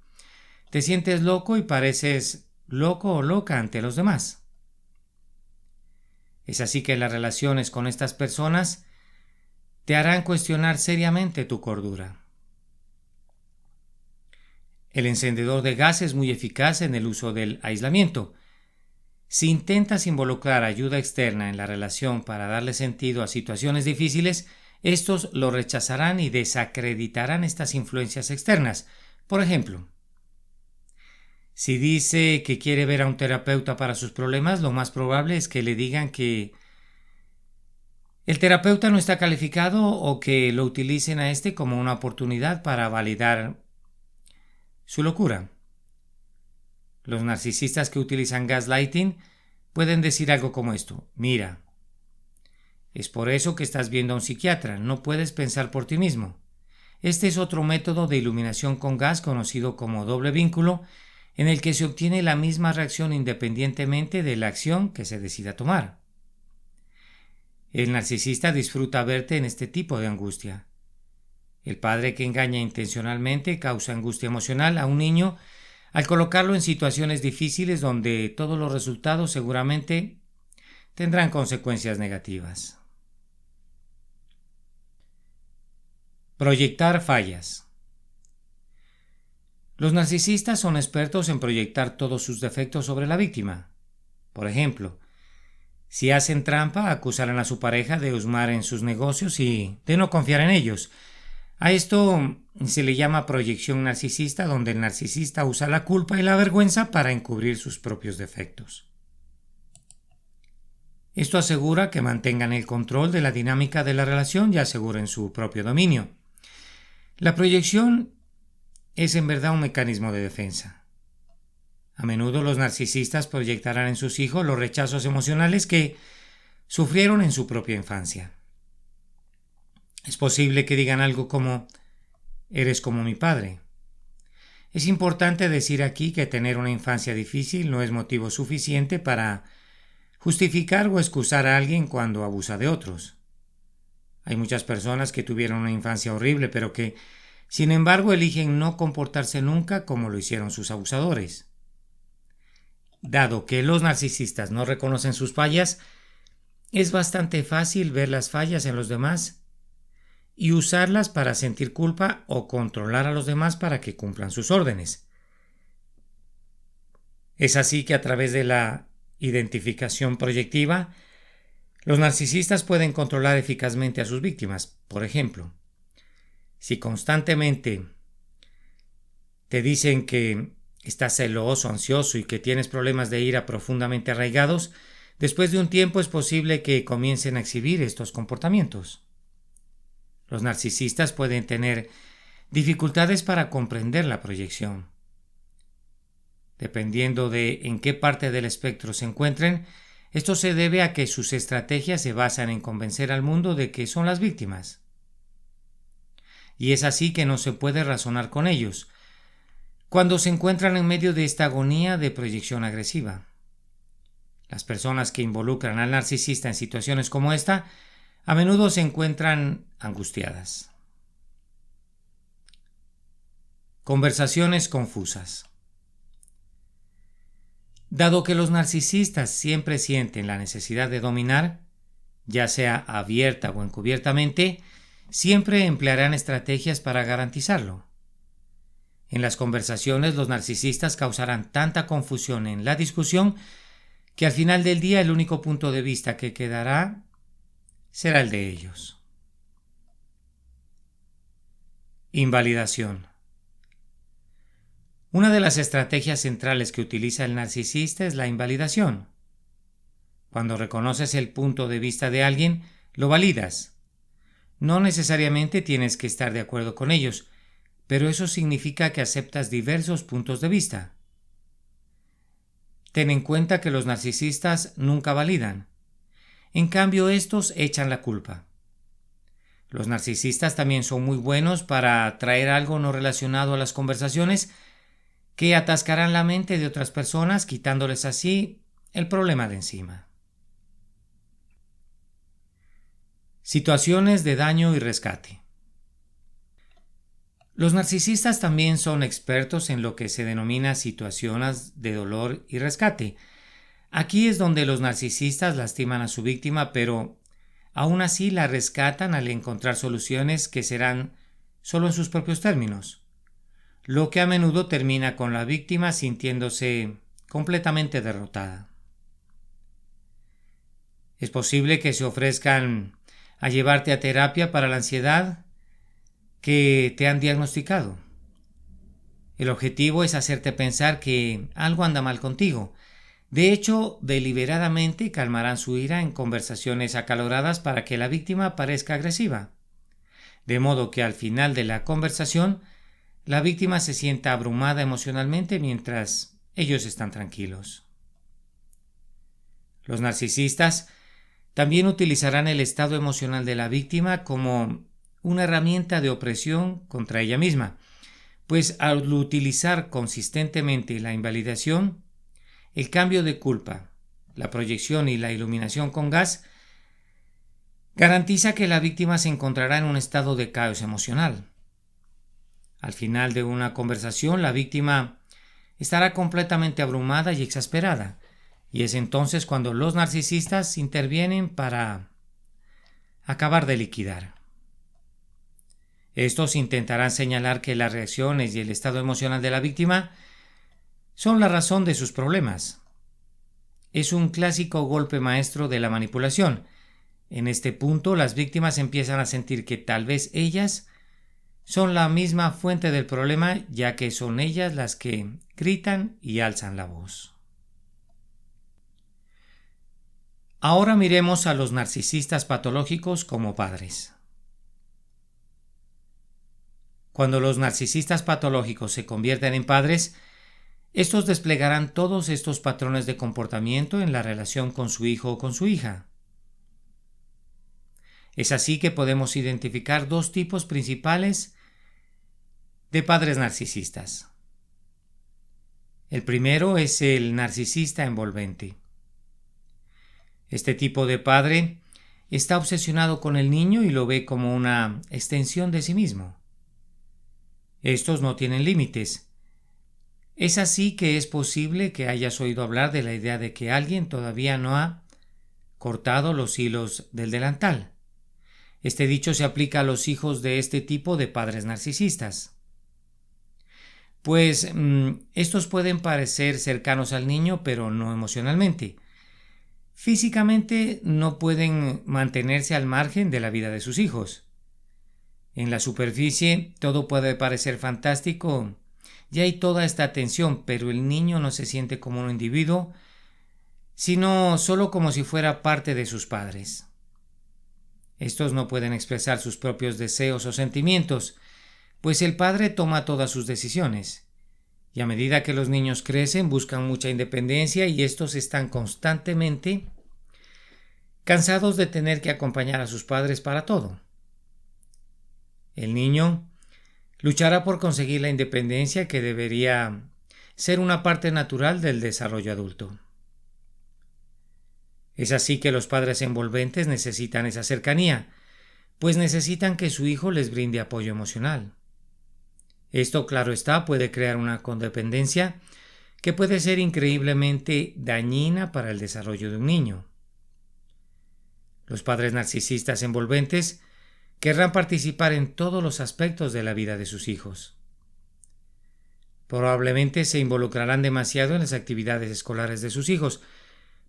te sientes loco y pareces loco o loca ante los demás. Es así que las relaciones con estas personas te harán cuestionar seriamente tu cordura. El encendedor de gas es muy eficaz en el uso del aislamiento. Si intentas involucrar ayuda externa en la relación para darle sentido a situaciones difíciles, estos lo rechazarán y desacreditarán estas influencias externas. Por ejemplo, si dice que quiere ver a un terapeuta para sus problemas, lo más probable es que le digan que el terapeuta no está calificado o que lo utilicen a este como una oportunidad para validar su locura. Los narcisistas que utilizan gaslighting pueden decir algo como esto: mira, es por eso que estás viendo a un psiquiatra, no puedes pensar por ti mismo. Este es otro método de iluminación con gas conocido como doble vínculo, en el que se obtiene la misma reacción independientemente de la acción que se decida tomar. El narcisista disfruta verte en este tipo de angustia. El padre que engaña intencionalmente causa angustia emocional a un niño al colocarlo en situaciones difíciles donde todos los resultados seguramente tendrán consecuencias negativas. Proyectar fallas. Los narcisistas son expertos en proyectar todos sus defectos sobre la víctima. Por ejemplo, si hacen trampa, acusarán a su pareja de husmear en sus negocios y de no confiar en ellos. A esto se le llama proyección narcisista, donde el narcisista usa la culpa y la vergüenza para encubrir sus propios defectos. Esto asegura que mantengan el control de la dinámica de la relación y aseguren su propio dominio. La proyección es en verdad un mecanismo de defensa. A menudo los narcisistas proyectarán en sus hijos los rechazos emocionales que sufrieron en su propia infancia. Es posible que digan algo como: eres como mi padre. Es importante decir aquí que tener una infancia difícil no es motivo suficiente para justificar o excusar a alguien cuando abusa de otros. Hay muchas personas que tuvieron una infancia horrible, pero que, sin embargo, eligen no comportarse nunca como lo hicieron sus abusadores. Dado que los narcisistas no reconocen sus fallas, es bastante fácil ver las fallas en los demás y usarlas para sentir culpa o controlar a los demás para que cumplan sus órdenes. Es así que a través de la identificación proyectiva, los narcisistas pueden controlar eficazmente a sus víctimas. Por ejemplo, si constantemente te dicen que estás celoso, ansioso y que tienes problemas de ira profundamente arraigados, después de un tiempo es posible que comiencen a exhibir estos comportamientos. Los narcisistas pueden tener dificultades para comprender la proyección. Dependiendo de en qué parte del espectro se encuentren, esto se debe a que sus estrategias se basan en convencer al mundo de que son las víctimas. Y es así que no se puede razonar con ellos, cuando se encuentran en medio de esta agonía de proyección agresiva. Las personas que involucran al narcisista en situaciones como esta a menudo se encuentran angustiadas. Conversaciones confusas. Dado que los narcisistas siempre sienten la necesidad de dominar, ya sea abierta o encubiertamente, siempre emplearán estrategias para garantizarlo. En las conversaciones, los narcisistas causarán tanta confusión en la discusión que al final del día el único punto de vista que quedará será el de ellos. Invalidación. Una de las estrategias centrales que utiliza el narcisista es la invalidación. Cuando reconoces el punto de vista de alguien, lo validas. No necesariamente tienes que estar de acuerdo con ellos, pero eso significa que aceptas diversos puntos de vista. Ten en cuenta que los narcisistas nunca validan. En cambio, estos echan la culpa. Los narcisistas también son muy buenos para traer algo no relacionado a las conversaciones que atascarán la mente de otras personas, quitándoles así el problema de encima. Situaciones de daño y rescate. Los narcisistas también son expertos en lo que se denomina situaciones de dolor y rescate. Aquí es donde los narcisistas lastiman a su víctima, pero aún así la rescatan al encontrar soluciones que serán solo en sus propios términos, lo que a menudo termina con la víctima sintiéndose completamente derrotada. Es posible que se ofrezcan a llevarte a terapia para la ansiedad que te han diagnosticado. El objetivo es hacerte pensar que algo anda mal contigo. De hecho, deliberadamente calmarán su ira en conversaciones acaloradas para que la víctima parezca agresiva. De modo que al final de la conversación, la víctima se sienta abrumada emocionalmente mientras ellos están tranquilos. Los narcisistas también utilizarán el estado emocional de la víctima como una herramienta de opresión contra ella misma, pues al utilizar consistentemente la invalidación, el cambio de culpa, la proyección y la iluminación con gas, garantiza que la víctima se encontrará en un estado de caos emocional. Al final de una conversación, la víctima estará completamente abrumada y exasperada, y es entonces cuando los narcisistas intervienen para acabar de liquidar. Estos intentarán señalar que las reacciones y el estado emocional de la víctima son la razón de sus problemas. Es un clásico golpe maestro de la manipulación. En este punto, las víctimas empiezan a sentir que tal vez ellas son la misma fuente del problema, ya que son ellas las que gritan y alzan la voz. Ahora miremos a los narcisistas patológicos como padres. Cuando los narcisistas patológicos se convierten en padres, estos desplegarán todos estos patrones de comportamiento en la relación con su hijo o con su hija. Es así que podemos identificar dos tipos principales de padres narcisistas. El primero es el narcisista envolvente. Este tipo de padre está obsesionado con el niño y lo ve como una extensión de sí mismo. Estos no tienen límites. Es así que es posible que hayas oído hablar de la idea de que alguien todavía no ha cortado los hilos del delantal. Este dicho se aplica a los hijos de este tipo de padres narcisistas. Pues estos pueden parecer cercanos al niño, pero no emocionalmente. Físicamente no pueden mantenerse al margen de la vida de sus hijos. En la superficie todo puede parecer fantástico y hay toda esta atención, pero el niño no se siente como un individuo, sino solo como si fuera parte de sus padres. Estos no pueden expresar sus propios deseos o sentimientos, pues el padre toma todas sus decisiones. Y a medida que los niños crecen, buscan mucha independencia y estos están constantemente cansados de tener que acompañar a sus padres para todo. El niño luchará por conseguir la independencia que debería ser una parte natural del desarrollo adulto. Es así que los padres envolventes necesitan esa cercanía, pues necesitan que su hijo les brinde apoyo emocional. Esto, claro está, puede crear una codependencia que puede ser increíblemente dañina para el desarrollo de un niño. Los padres narcisistas envolventes querrán participar en todos los aspectos de la vida de sus hijos. Probablemente se involucrarán demasiado en las actividades escolares de sus hijos,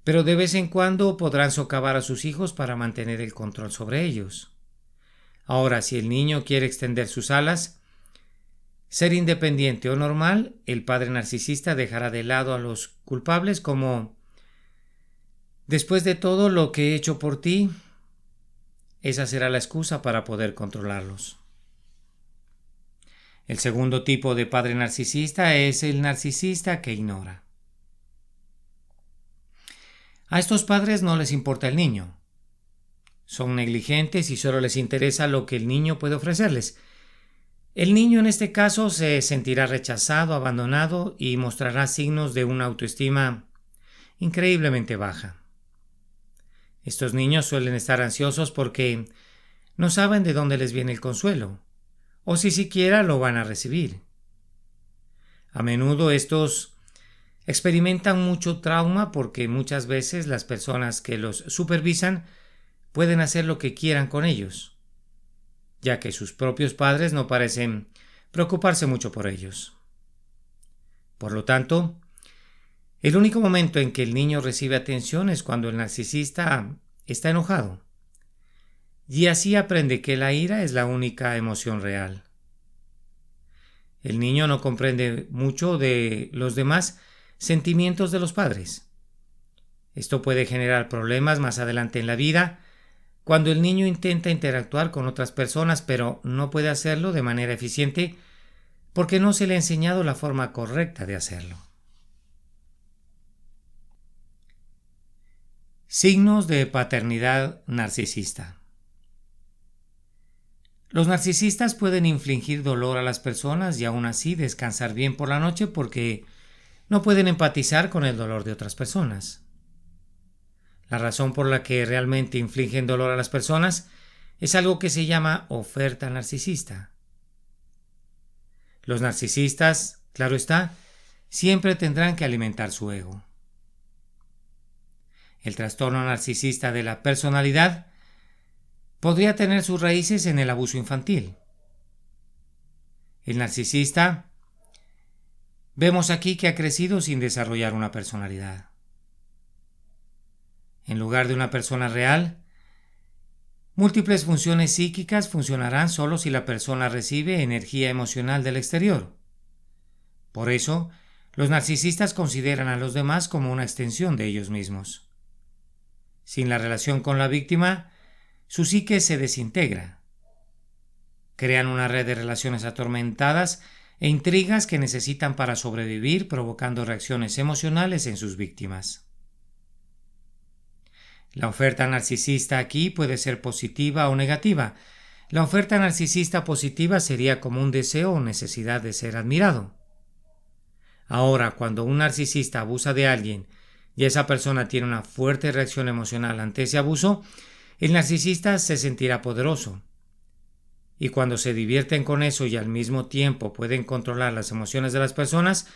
pero de vez en cuando podrán socavar a sus hijos para mantener el control sobre ellos. Ahora, si el niño quiere extender sus alas, ser independiente o normal, el padre narcisista dejará de lado a los culpables como: después de todo lo que he hecho por ti, esa será la excusa para poder controlarlos. El segundo tipo de padre narcisista es el narcisista que ignora. A estos padres no les importa el niño. Son negligentes y solo les interesa lo que el niño puede ofrecerles. El niño en este caso se sentirá rechazado, abandonado y mostrará signos de una autoestima increíblemente baja. Estos niños suelen estar ansiosos porque no saben de dónde les viene el consuelo, o si siquiera lo van a recibir. A menudo estos experimentan mucho trauma porque muchas veces las personas que los supervisan pueden hacer lo que quieran con ellos, ya que sus propios padres no parecen preocuparse mucho por ellos. Por lo tanto, el único momento en que el niño recibe atención es cuando el narcisista está enojado, y así aprende que la ira es la única emoción real. El niño no comprende mucho de los demás sentimientos de los padres. Esto puede generar problemas más adelante en la vida, cuando el niño intenta interactuar con otras personas, pero no puede hacerlo de manera eficiente porque no se le ha enseñado la forma correcta de hacerlo. Signos de paternidad narcisista. Los narcisistas pueden infligir dolor a las personas y aún así descansar bien por la noche porque no pueden empatizar con el dolor de otras personas. La razón por la que realmente infligen dolor a las personas es algo que se llama oferta narcisista. Los narcisistas, claro está, siempre tendrán que alimentar su ego. El trastorno narcisista de la personalidad podría tener sus raíces en el abuso infantil. El narcisista, vemos aquí que ha crecido sin desarrollar una personalidad. En lugar de una persona real, múltiples funciones psíquicas funcionarán solo si la persona recibe energía emocional del exterior. Por eso, los narcisistas consideran a los demás como una extensión de ellos mismos. Sin la relación con la víctima, su psique se desintegra. Crean una red de relaciones atormentadas e intrigas que necesitan para sobrevivir, provocando reacciones emocionales en sus víctimas. La oferta narcisista aquí puede ser positiva o negativa. La oferta narcisista positiva sería como un deseo o necesidad de ser admirado. Ahora, cuando un narcisista abusa de alguien y esa persona tiene una fuerte reacción emocional ante ese abuso, el narcisista se sentirá poderoso. Y cuando se divierten con eso y al mismo tiempo pueden controlar las emociones de las personas,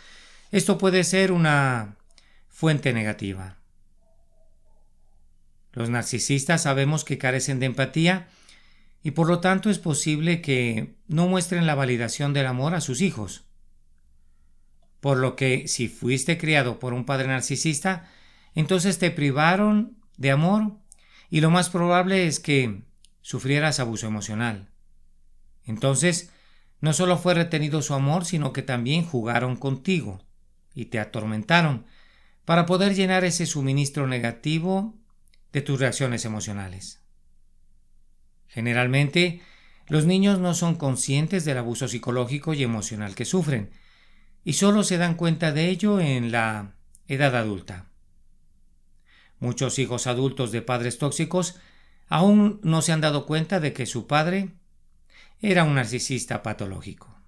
esto puede ser una fuente negativa. Los narcisistas sabemos que carecen de empatía y por lo tanto es posible que no muestren la validación del amor a sus hijos. Por lo que si fuiste criado por un padre narcisista, entonces te privaron de amor y lo más probable es que sufrieras abuso emocional. Entonces, no solo fue retenido su amor, sino que también jugaron contigo y te atormentaron para poder llenar ese suministro negativo de tus reacciones emocionales. Generalmente, los niños no son conscientes del abuso psicológico y emocional que sufren, y solo se dan cuenta de ello en la edad adulta. Muchos hijos adultos de padres tóxicos aún no se han dado cuenta de que su padre era un narcisista patológico.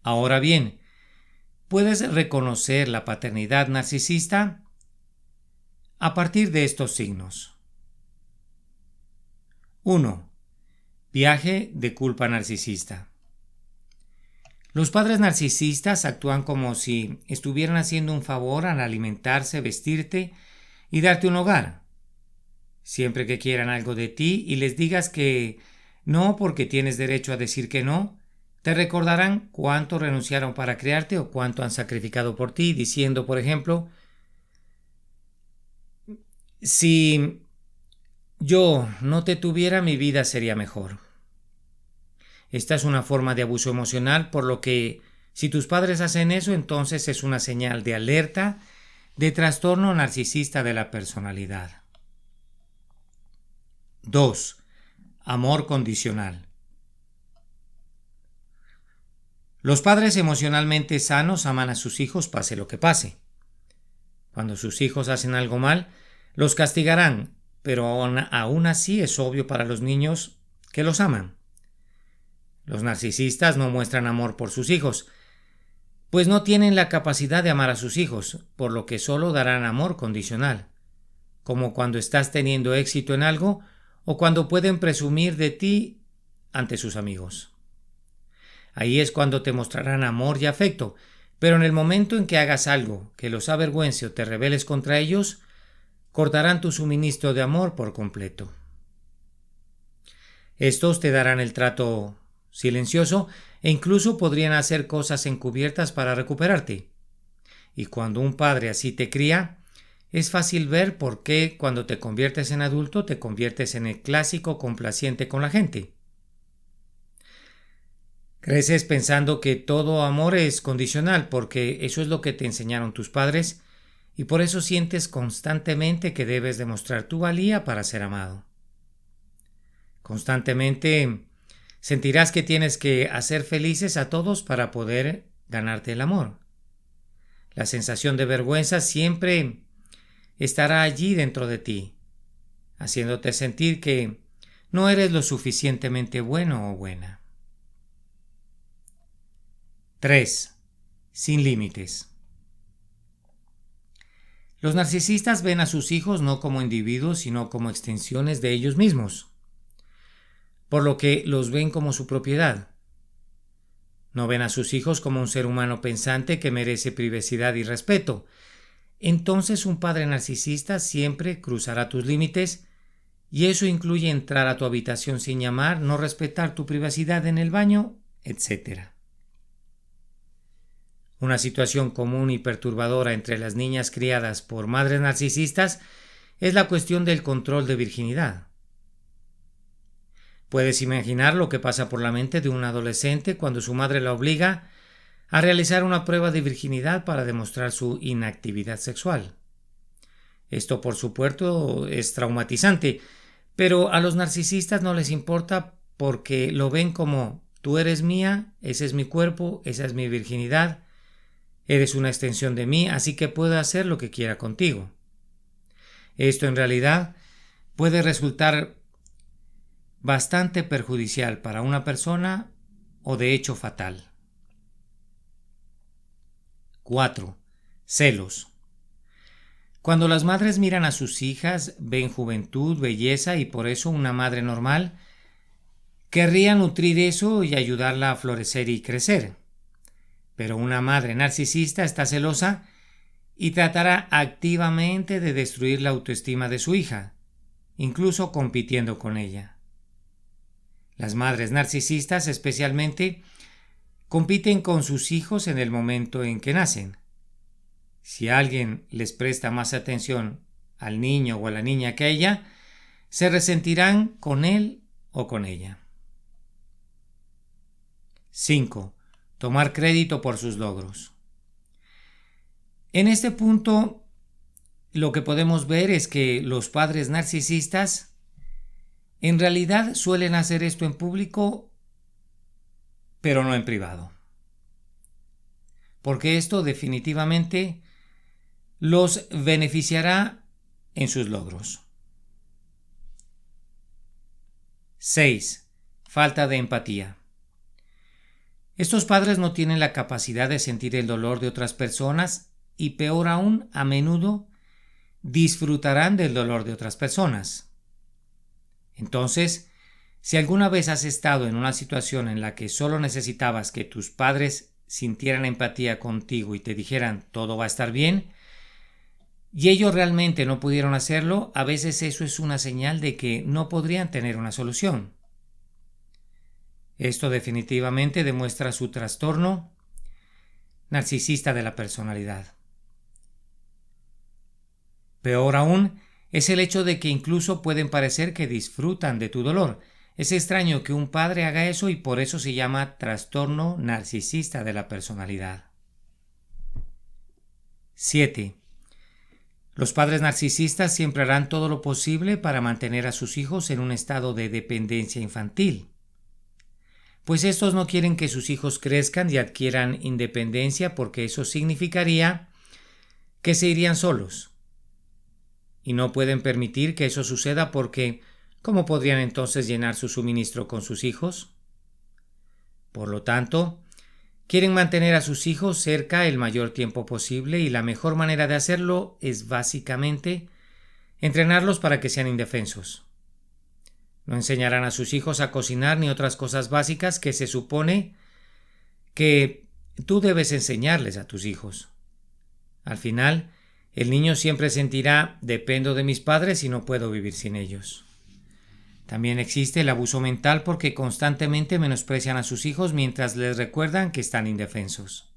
Ahora bien, puedes reconocer la paternidad narcisista a partir de estos signos. 1. Viaje de culpa narcisista. Los padres narcisistas actúan como si estuvieran haciendo un favor al alimentarse, vestirte y darte un hogar. Siempre que quieran algo de ti y les digas que no porque tienes derecho a decir que no, te recordarán cuánto renunciaron para criarte o cuánto han sacrificado por ti, diciendo, por ejemplo, si yo no te tuviera, mi vida sería mejor. Esta es una forma de abuso emocional, por lo que si tus padres hacen eso, entonces es una señal de alerta de trastorno narcisista de la personalidad. 2. Amor condicional. Los padres emocionalmente sanos aman a sus hijos pase lo que pase. Cuando sus hijos hacen algo mal, los castigarán, pero aún así es obvio para los niños que los aman. Los narcisistas no muestran amor por sus hijos, pues no tienen la capacidad de amar a sus hijos, por lo que solo darán amor condicional, como cuando estás teniendo éxito en algo o cuando pueden presumir de ti ante sus amigos. Ahí es cuando te mostrarán amor y afecto, pero en el momento en que hagas algo que los avergüence o te rebeles contra ellos, cortarán tu suministro de amor por completo. Estos te darán el trato silencioso e incluso podrían hacer cosas encubiertas para recuperarte. Y cuando un padre así te cría, es fácil ver por qué cuando te conviertes en adulto te conviertes en el clásico complaciente con la gente. Creces pensando que todo amor es condicional porque eso es lo que te enseñaron tus padres y por eso sientes constantemente que debes demostrar tu valía para ser amado. Constantemente sentirás que tienes que hacer felices a todos para poder ganarte el amor. La sensación de vergüenza siempre estará allí dentro de ti, haciéndote sentir que no eres lo suficientemente bueno o buena. 3. Sin límites. Los narcisistas ven a sus hijos no como individuos, sino como extensiones de ellos mismos, por lo que los ven como su propiedad. No ven a sus hijos como un ser humano pensante que merece privacidad y respeto. Entonces un padre narcisista siempre cruzará tus límites y eso incluye entrar a tu habitación sin llamar, no respetar tu privacidad en el baño, etc. Una situación común y perturbadora entre las niñas criadas por madres narcisistas es la cuestión del control de virginidad. Puedes imaginar lo que pasa por la mente de un adolescente cuando su madre la obliga a realizar una prueba de virginidad para demostrar su inactividad sexual. Esto, por supuesto, es traumatizante, pero a los narcisistas no les importa porque lo ven como tú eres mía, ese es mi cuerpo, esa es mi virginidad, eres una extensión de mí, así que puedo hacer lo que quiera contigo. Esto en realidad puede resultar bastante perjudicial para una persona o de hecho fatal. 4. Celos. Cuando las madres miran a sus hijas, ven juventud, belleza y por eso una madre normal querría nutrir eso y ayudarla a florecer y crecer. Pero una madre narcisista está celosa y tratará activamente de destruir la autoestima de su hija, incluso compitiendo con ella. Las madres narcisistas especialmente compiten con sus hijos en el momento en que nacen. Si alguien les presta más atención al niño o a la niña que a ella, se resentirán con él o con ella. 5. Tomar crédito por sus logros. En este punto, lo que podemos ver es que los padres narcisistas en realidad suelen hacer esto en público, pero no en privado. Porque esto definitivamente los beneficiará en sus logros. 6. Falta de empatía. Estos padres no tienen la capacidad de sentir el dolor de otras personas y peor aún, a menudo disfrutarán del dolor de otras personas. Entonces, si alguna vez has estado en una situación en la que solo necesitabas que tus padres sintieran empatía contigo y te dijeran todo va a estar bien, y ellos realmente no pudieron hacerlo, a veces eso es una señal de que no podrían tener una solución. Esto definitivamente demuestra su trastorno narcisista de la personalidad. Peor aún es el hecho de que incluso pueden parecer que disfrutan de tu dolor. Es extraño que un padre haga eso y por eso se llama trastorno narcisista de la personalidad. 7. Los padres narcisistas siempre harán todo lo posible para mantener a sus hijos en un estado de dependencia infantil, pues estos no quieren que sus hijos crezcan y adquieran independencia porque eso significaría que se irían solos. Y no pueden permitir que eso suceda porque ¿cómo podrían entonces llenar su suministro con sus hijos? Por lo tanto, quieren mantener a sus hijos cerca el mayor tiempo posible y la mejor manera de hacerlo es básicamente entrenarlos para que sean indefensos. No enseñarán a sus hijos a cocinar ni otras cosas básicas que se supone que tú debes enseñarles a tus hijos. Al final, el niño siempre sentirá dependo de mis padres y no puedo vivir sin ellos. También existe el abuso mental porque constantemente menosprecian a sus hijos mientras les recuerdan que están indefensos.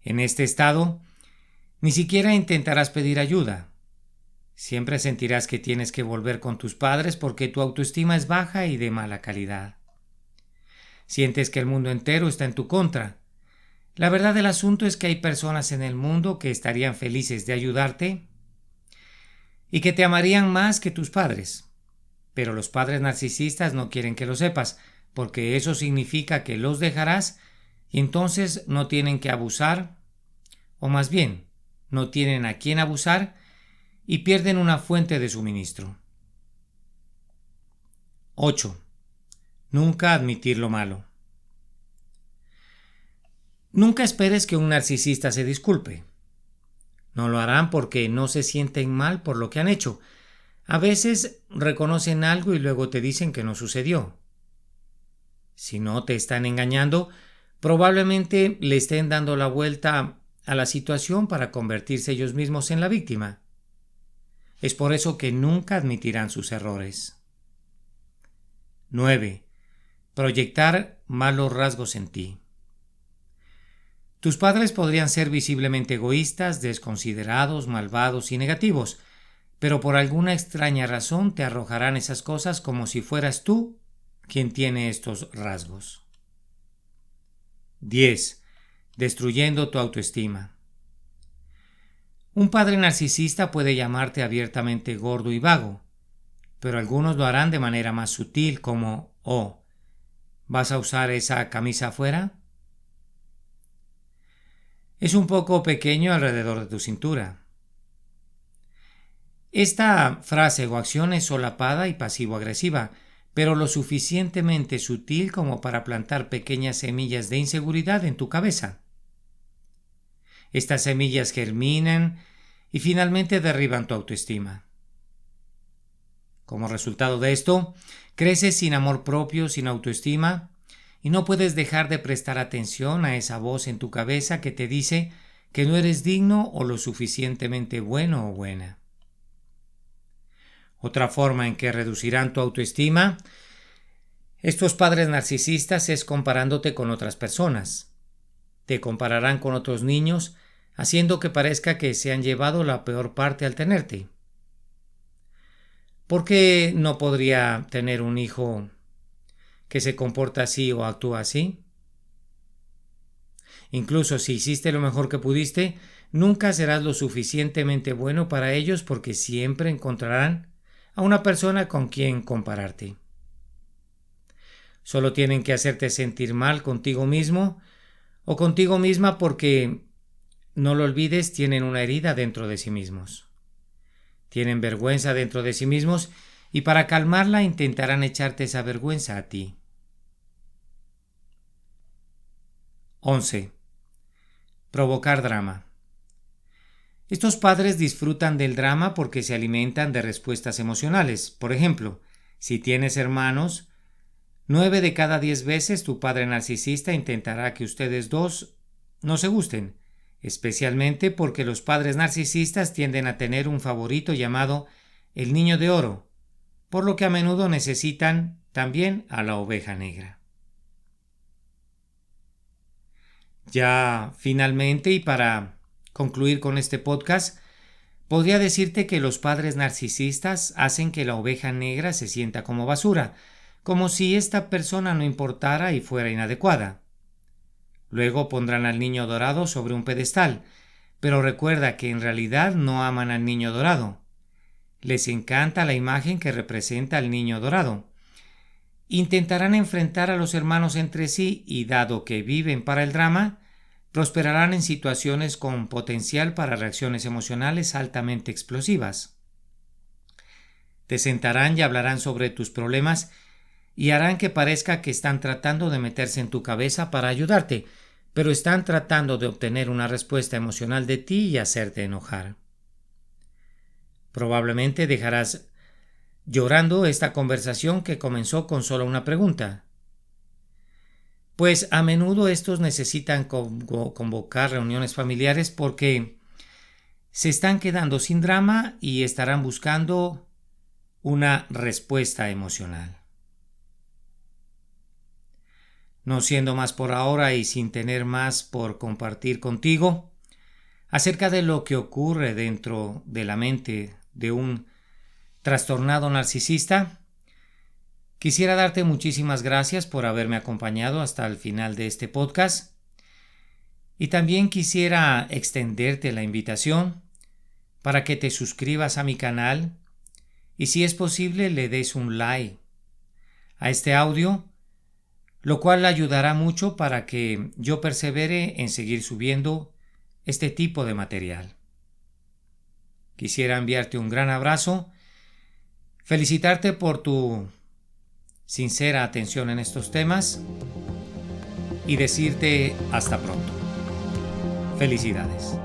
En este estado, ni siquiera intentarás pedir ayuda. Siempre sentirás que tienes que volver con tus padres porque tu autoestima es baja y de mala calidad. Sientes que el mundo entero está en tu contra. La verdad del asunto es que hay personas en el mundo que estarían felices de ayudarte y que te amarían más que tus padres. Pero los padres narcisistas no quieren que lo sepas, porque eso significa que los dejarás y entonces no tienen que abusar, o más bien, no tienen a quién abusar y pierden una fuente de suministro. 8. Nunca admitir lo malo. Nunca esperes que un narcisista se disculpe. No lo harán porque no se sienten mal por lo que han hecho. A veces reconocen algo y luego te dicen que no sucedió. Si no te están engañando, probablemente le estén dando la vuelta a la situación para convertirse ellos mismos en la víctima. Es por eso que nunca admitirán sus errores. 9. Proyectar malos rasgos en ti. Tus padres podrían ser visiblemente egoístas, desconsiderados, malvados y negativos, pero por alguna extraña razón te arrojarán esas cosas como si fueras tú quien tiene estos rasgos. 10. Destruyendo tu autoestima. Un padre narcisista puede llamarte abiertamente gordo y vago, pero algunos lo harán de manera más sutil como: «Oh, ¿vas a usar esa camisa afuera?». Es un poco pequeño alrededor de tu cintura. Esta frase o acción es solapada y pasivo-agresiva, pero lo suficientemente sutil como para plantar pequeñas semillas de inseguridad en tu cabeza. Estas semillas germinan y finalmente derriban tu autoestima. Como resultado de esto, creces sin amor propio, sin autoestima, y no puedes dejar de prestar atención a esa voz en tu cabeza que te dice que no eres digno o lo suficientemente bueno o buena. Otra forma en que reducirán tu autoestima estos padres narcisistas es comparándote con otras personas. Te compararán con otros niños, haciendo que parezca que se han llevado la peor parte al tenerte. ¿Por qué no podría tener un hijo que se comporta así o actúa así? Incluso si hiciste lo mejor que pudiste, nunca serás lo suficientemente bueno para ellos porque siempre encontrarán a una persona con quien compararte. Solo tienen que hacerte sentir mal contigo mismo o contigo misma porque, no lo olvides, tienen una herida dentro de sí mismos. Tienen vergüenza dentro de sí mismos y para calmarla intentarán echarte esa vergüenza a ti. 11. Provocar drama. Estos padres disfrutan del drama porque se alimentan de respuestas emocionales. Por ejemplo, si tienes hermanos, 9 de cada 10 veces tu padre narcisista intentará que ustedes dos no se gusten, especialmente porque los padres narcisistas tienden a tener un favorito llamado el niño de oro, por lo que a menudo necesitan también a la oveja negra. Ya finalmente, y para concluir con este podcast, podría decirte que los padres narcisistas hacen que la oveja negra se sienta como basura, como si esta persona no importara y fuera inadecuada. Luego pondrán al niño dorado sobre un pedestal, pero recuerda que en realidad no aman al niño dorado. Les encanta la imagen que representa al niño dorado. Intentarán enfrentar a los hermanos entre sí y, dado que viven para el drama, prosperarán en situaciones con potencial para reacciones emocionales altamente explosivas. Te sentarán y hablarán sobre tus problemas y harán que parezca que están tratando de meterse en tu cabeza para ayudarte, pero están tratando de obtener una respuesta emocional de ti y hacerte enojar. Probablemente dejarás llorando esta conversación que comenzó con solo una pregunta. Pues a menudo estos necesitan convocar reuniones familiares porque se están quedando sin drama y estarán buscando una respuesta emocional. No siendo más por ahora y sin tener más por compartir contigo acerca de lo que ocurre dentro de la mente de un trastornado narcisista, quisiera darte muchísimas gracias por haberme acompañado hasta el final de este podcast y también quisiera extenderte la invitación para que te suscribas a mi canal y, si es posible, le des un like a este audio, lo cual ayudará mucho para que yo persevere en seguir subiendo este tipo de material. Quisiera enviarte un gran abrazo, felicitarte por tu sincera atención en estos temas y decirte hasta pronto. Felicidades.